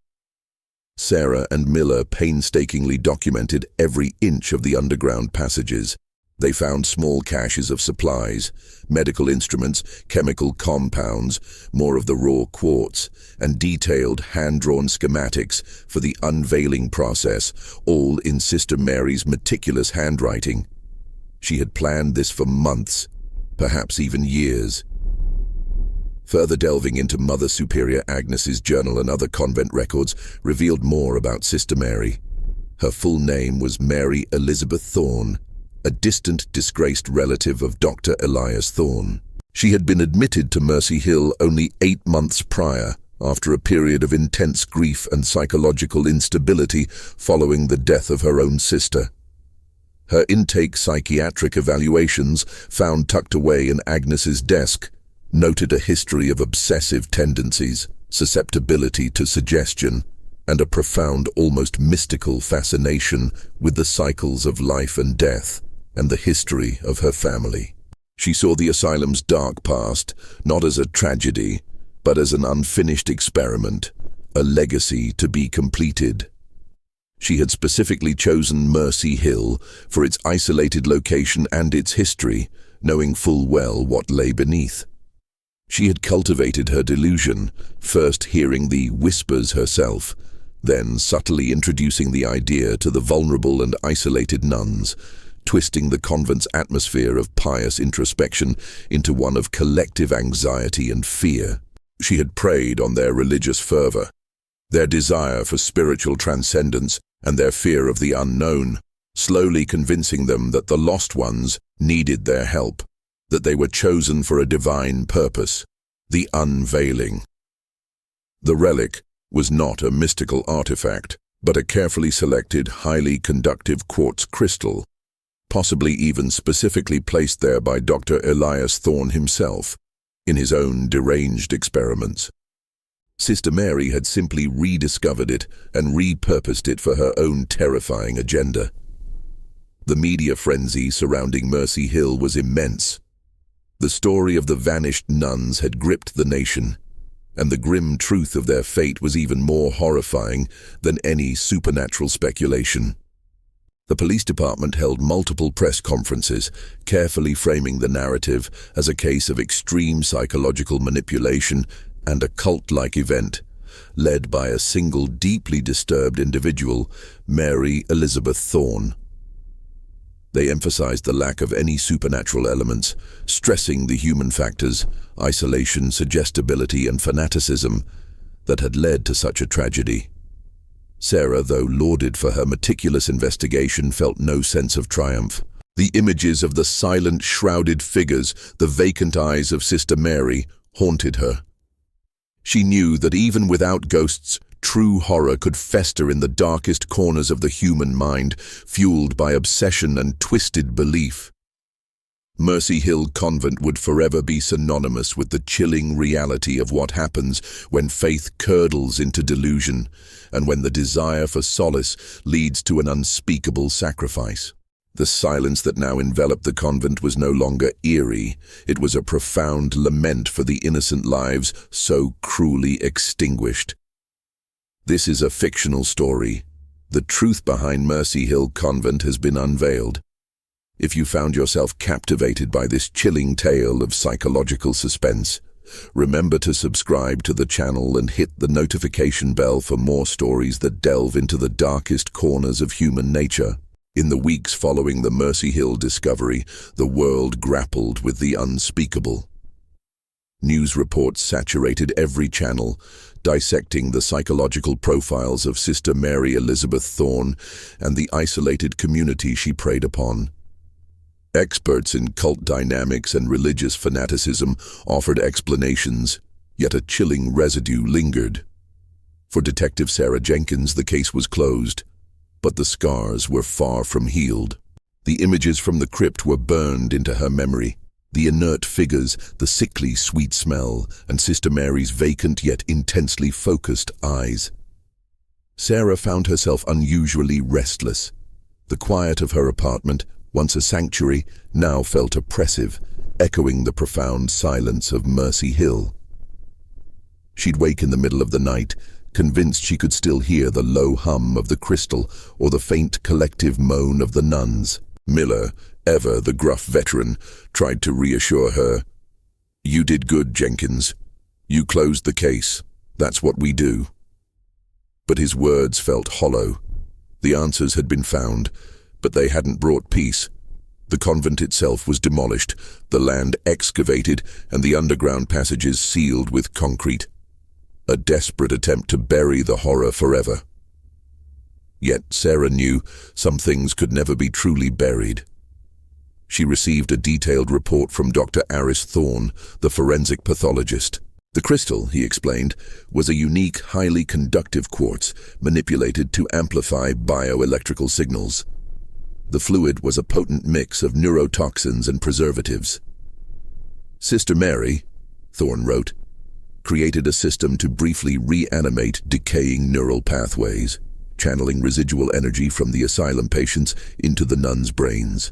Sarah and Miller painstakingly documented every inch of the underground passages. They found small caches of supplies, medical instruments, chemical compounds, more of the raw quartz, and detailed hand-drawn schematics for the unveiling process, all in Sister Mary's meticulous handwriting. She had planned this for months, perhaps even years. Further delving into Mother Superior Agnes's journal and other convent records revealed more about Sister Mary. Her full name was Mary Elizabeth Thorne, a distant, disgraced relative of Dr. Elias Thorne. She had been admitted to Mercy Hill only 8 months prior, after a period of intense grief and psychological instability following the death of her own sister. Her intake psychiatric evaluations, found tucked away in Agnes's desk, noted a history of obsessive tendencies, susceptibility to suggestion, and a profound, almost mystical fascination with the cycles of life and death and the history of her family. She saw the asylum's dark past not as a tragedy, but as an unfinished experiment, a legacy to be completed. She had specifically chosen Mercy Hill for its isolated location and its history, knowing full well what lay beneath. She had cultivated her delusion, first hearing the whispers herself, then subtly introducing the idea to the vulnerable and isolated nuns, twisting the convent's atmosphere of pious introspection into one of collective anxiety and fear. She had preyed on their religious fervor, their desire for spiritual transcendence, and their fear of the unknown, slowly convincing them that the lost ones needed their help, that they were chosen for a divine purpose, the unveiling. The relic was not a mystical artifact, but a carefully selected, highly conductive quartz crystal, possibly even specifically placed there by Dr. Elias Thorne himself, in his own deranged experiments. Sister Mary had simply rediscovered it and repurposed it for her own terrifying agenda. The media frenzy surrounding Mercy Hill was immense. The story of the vanished nuns had gripped the nation, and the grim truth of their fate was even more horrifying than any supernatural speculation. The police department held multiple press conferences, carefully framing the narrative as a case of extreme psychological manipulation and a cult-like event, led by a single deeply disturbed individual, Mary Elizabeth Thorne. They emphasized the lack of any supernatural elements, stressing the human factors, isolation, suggestibility, and fanaticism that had led to such a tragedy. Sarah, though lauded for her meticulous investigation, felt no sense of triumph. The images of the silent, shrouded figures, the vacant eyes of Sister Mary, haunted her. She knew that even without ghosts, true horror could fester in the darkest corners of the human mind, fueled by obsession and twisted belief. Mercy Hill Convent would forever be synonymous with the chilling reality of what happens when faith curdles into delusion and when the desire for solace leads to an unspeakable sacrifice. The silence that now enveloped the convent was no longer eerie. It was a profound lament for the innocent lives so cruelly extinguished. This is a fictional story. The truth behind Mercy Hill Convent has been unveiled. If you found yourself captivated by this chilling tale of psychological suspense, remember to subscribe to the channel and hit the notification bell for more stories that delve into the darkest corners of human nature. In the weeks following the Mercy Hill discovery, the world grappled with the unspeakable. News reports saturated every channel, dissecting the psychological profiles of Sister Mary Elizabeth Thorne and the isolated community she preyed upon. Experts in cult dynamics and religious fanaticism offered explanations, yet a chilling residue lingered. For Detective Sarah Jenkins, the case was closed, but the scars were far from healed. The images from the crypt were burned into her memory. The inert figures, the sickly sweet smell, and Sister Mary's vacant yet intensely focused eyes. Sarah found herself unusually restless. The quiet of her apartment, once a sanctuary, now felt oppressive, echoing the profound silence of Mercy Hill. She'd wake in the middle of the night, convinced she could still hear the low hum of the crystal or the faint collective moan of the nuns. Miller, ever the gruff veteran, tried to reassure her. "You did good, Jenkins. You closed the case. That's what we do." But his words felt hollow. The answers had been found, but they hadn't brought peace. The convent itself was demolished, the land excavated, and the underground passages sealed with concrete. A desperate attempt to bury the horror forever. Yet Sarah knew some things could never be truly buried. She received a detailed report from Dr. Aris Thorne, the forensic pathologist. The crystal, he explained, was a unique, highly conductive quartz manipulated to amplify bioelectrical signals. The fluid was a potent mix of neurotoxins and preservatives. Sister Mary, Thorne wrote, created a system to briefly reanimate decaying neural pathways, channeling residual energy from the asylum patients into the nuns' brains.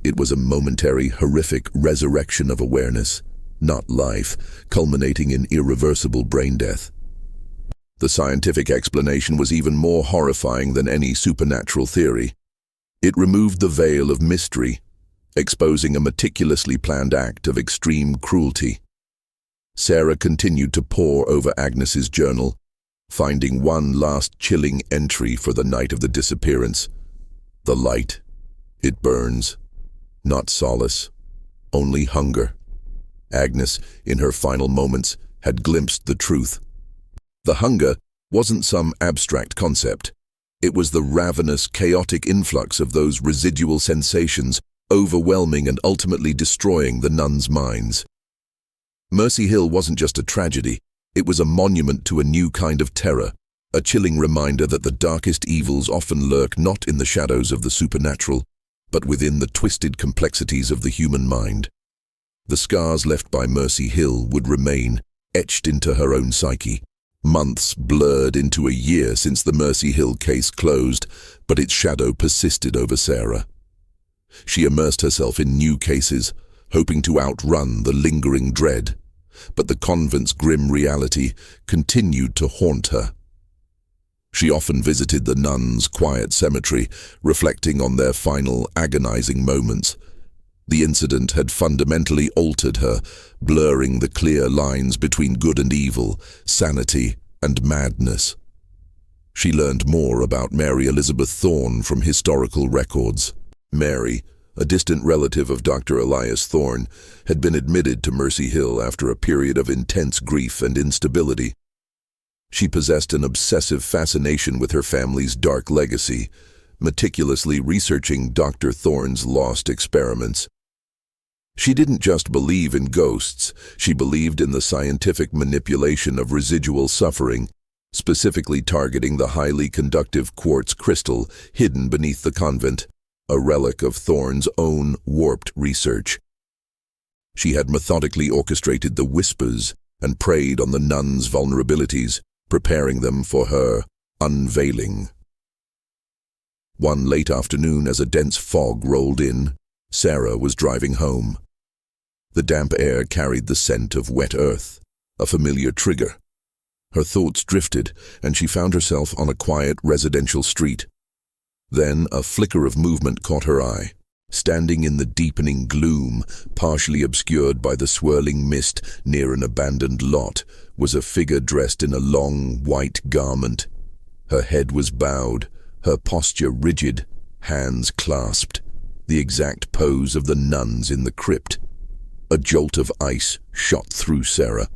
It was a momentary, horrific resurrection of awareness, not life, culminating in irreversible brain death. The scientific explanation was even more horrifying than any supernatural theory. It removed the veil of mystery, exposing a meticulously planned act of extreme cruelty. Sarah continued to pore over Agnes's journal, finding one last chilling entry for the night of the disappearance. The light. It burns. Not solace. Only hunger. Agnes, in her final moments, had glimpsed the truth. The hunger wasn't some abstract concept. It was the ravenous, chaotic influx of those residual sensations, overwhelming and ultimately destroying the nuns' minds. Mercy Hill wasn't just a tragedy, it was a monument to a new kind of terror, a chilling reminder that the darkest evils often lurk not in the shadows of the supernatural, but within the twisted complexities of the human mind. The scars left by Mercy Hill would remain, etched into her own psyche. Months blurred into a year since the Mercy Hill case closed, but its shadow persisted over Sarah. She immersed herself in new cases, hoping to outrun the lingering dread, but the convent's grim reality continued to haunt her. She often visited the nuns' quiet cemetery, reflecting on their final agonizing moments. The incident had fundamentally altered her, blurring the clear lines between good and evil, sanity and madness. She learned more about Mary Elizabeth Thorne from historical records. Mary, a distant relative of Dr. Elias Thorne, had been admitted to Mercy Hill after a period of intense grief and instability. She possessed an obsessive fascination with her family's dark legacy, meticulously researching Dr. Thorne's lost experiments. She didn't just believe in ghosts, she believed in the scientific manipulation of residual suffering, specifically targeting the highly conductive quartz crystal hidden beneath the convent. a relic of Thorne's own warped research. She had methodically orchestrated the whispers and preyed on the nuns' vulnerabilities, preparing them for her unveiling. One late afternoon, as a dense fog rolled in, Sarah was driving home. The damp air carried the scent of wet earth, a familiar trigger. Her thoughts drifted, and she found herself on a quiet residential street. Then a flicker of movement caught her eye. Standing in the deepening gloom, partially obscured by the swirling mist near an abandoned lot, was a figure dressed in a long, white garment. Her head was bowed, her posture rigid, hands clasped, the exact pose of the nuns in the crypt. A jolt of ice shot through Sarah.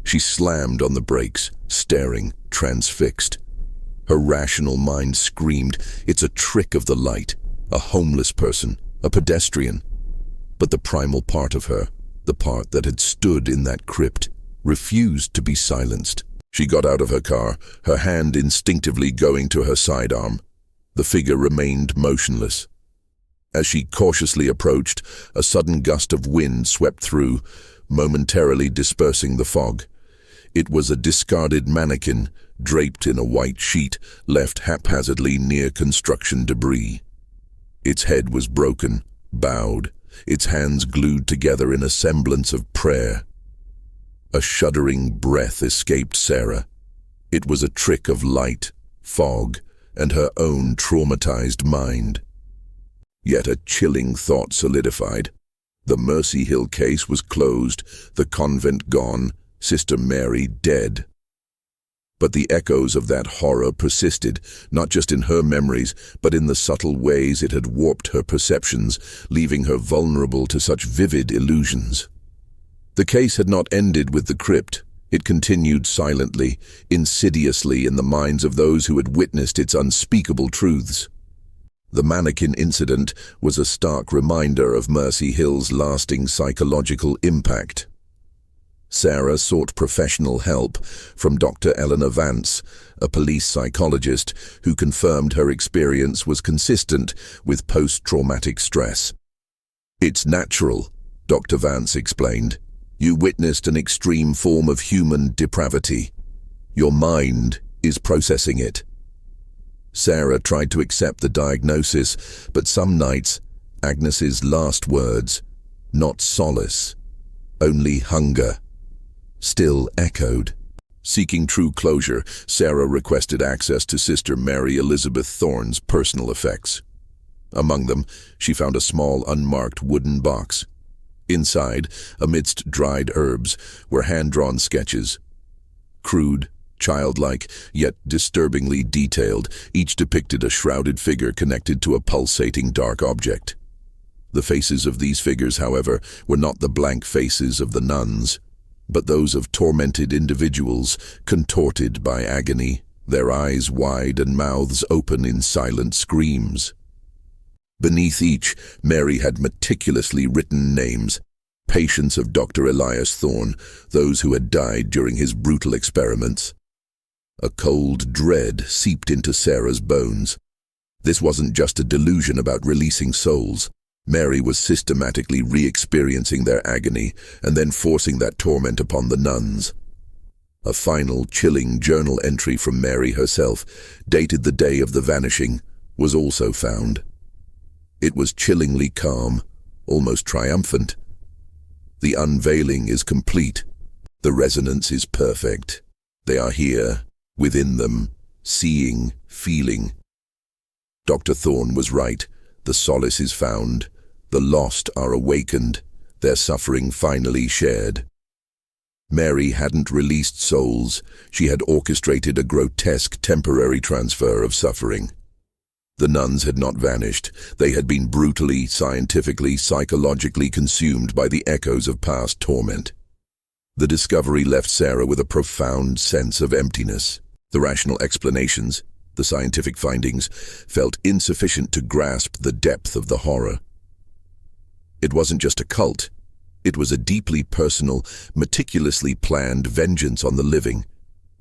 She slammed on the brakes, staring, transfixed. Her rational mind screamed, "It's a trick of the light, a homeless person, a pedestrian." But the primal part of her, the part that had stood in that crypt, refused to be silenced. She got out of her car, her hand instinctively going to her sidearm. The figure remained motionless. As she cautiously approached, a sudden gust of wind swept through, momentarily dispersing the fog. It was a discarded mannequin, draped in a white sheet, left haphazardly near construction debris. Its head was broken, bowed, its hands glued together in a semblance of prayer. A shuddering breath escaped Sarah. It was a trick of light, fog, and her own traumatized mind. Yet a chilling thought solidified. The Mercy Hill case was closed, the convent gone, Sister Mary dead. But the echoes of that horror persisted, not just in her memories, but in the subtle ways it had warped her perceptions, leaving her vulnerable to such vivid illusions. The case had not ended with the crypt. It continued silently, insidiously in the minds of those who had witnessed its unspeakable truths. The mannequin incident was a stark reminder of Mercy Hill's lasting psychological impact. Sarah sought professional help from Dr. Eleanor Vance, a police psychologist who confirmed her experience was consistent with post-traumatic stress. "It's natural," Dr. Vance explained. "You witnessed an extreme form of human depravity. Your mind is processing it." Sarah tried to accept the diagnosis, but some nights, Agnes's last words, not solace, only hunger, still echoed. Seeking true closure, Sarah requested access to Sister Mary Elizabeth Thorne's personal effects. Among them, she found a small unmarked wooden box. Inside, amidst dried herbs, were hand-drawn sketches. Crude, childlike, yet disturbingly detailed, each depicted a shrouded figure connected to a pulsating dark object. The faces of these figures, however, were not the blank faces of the nuns, but those of tormented individuals, contorted by agony, their eyes wide and mouths open in silent screams. Beneath each, Mary had meticulously written names, patients of Dr. Elias Thorne, those who had died during his brutal experiments. A cold dread seeped into Sarah's bones. This wasn't just a delusion about releasing souls. Mary was systematically re-experiencing their agony and then forcing that torment upon the nuns. A final, chilling journal entry from Mary herself, dated the day of the vanishing, was also found. It was chillingly calm, almost triumphant. "The unveiling is complete. The resonance is perfect. They are here, within them, seeing, feeling." Dr. Thorne was right. The solace is found. The lost are awakened, their suffering finally shared. Mary hadn't released souls. She had orchestrated a grotesque temporary transfer of suffering. The nuns had not vanished. They had been brutally, scientifically, psychologically consumed by the echoes of past torment. The discovery left Sarah with a profound sense of emptiness. The rational explanations, the scientific findings, felt insufficient to grasp the depth of the horror. It wasn't just a cult. It was a deeply personal, meticulously planned vengeance on the living,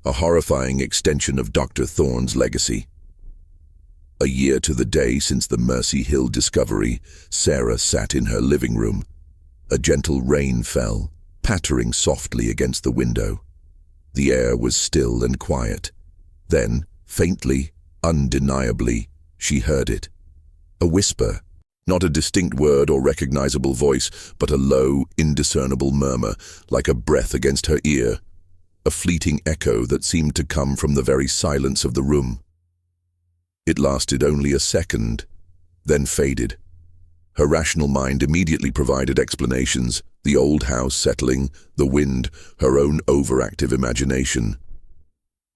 a horrifying extension of Dr. Thorne's legacy. A year to the day since the Mercy Hill discovery, Sarah sat in her living room. A gentle rain fell, pattering softly against the window. The air was still and quiet. Then, faintly, undeniably, she heard it. A whisper, not a distinct word or recognizable voice, but a low, indiscernible murmur, like a breath against her ear. A fleeting echo that seemed to come from the very silence of the room. It lasted only a second, then faded. Her rational mind immediately provided explanations: the old house settling, the wind, her own overactive imagination.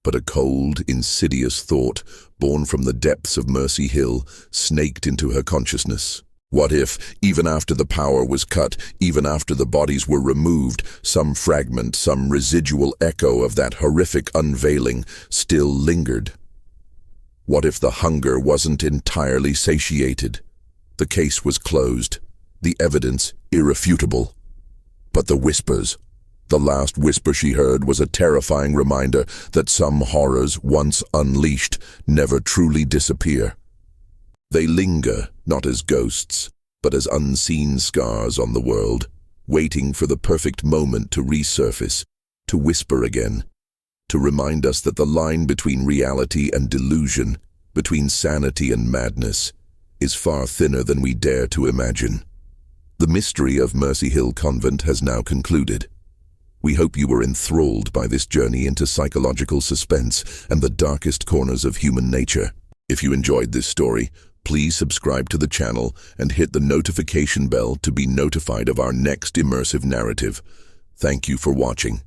But a cold, insidious thought, born from the depths of Mercy Hill, snaked into her consciousness. What if, even after the power was cut, even after the bodies were removed, some fragment, some residual echo of that horrific unveiling still lingered? What if the hunger wasn't entirely satiated? The case was closed, the evidence irrefutable. But the whispers, the last whisper she heard was a terrifying reminder that some horrors, once unleashed, never truly disappear. They linger, not as ghosts, but as unseen scars on the world, waiting for the perfect moment to resurface, to whisper again, to remind us that the line between reality and delusion, between sanity and madness, is far thinner than we dare to imagine. The mystery of Mercy Hill Convent has now concluded. We hope you were enthralled by this journey into psychological suspense and the darkest corners of human nature. If you enjoyed this story, please subscribe to the channel and hit the notification bell to be notified of our next immersive narrative. Thank you for watching.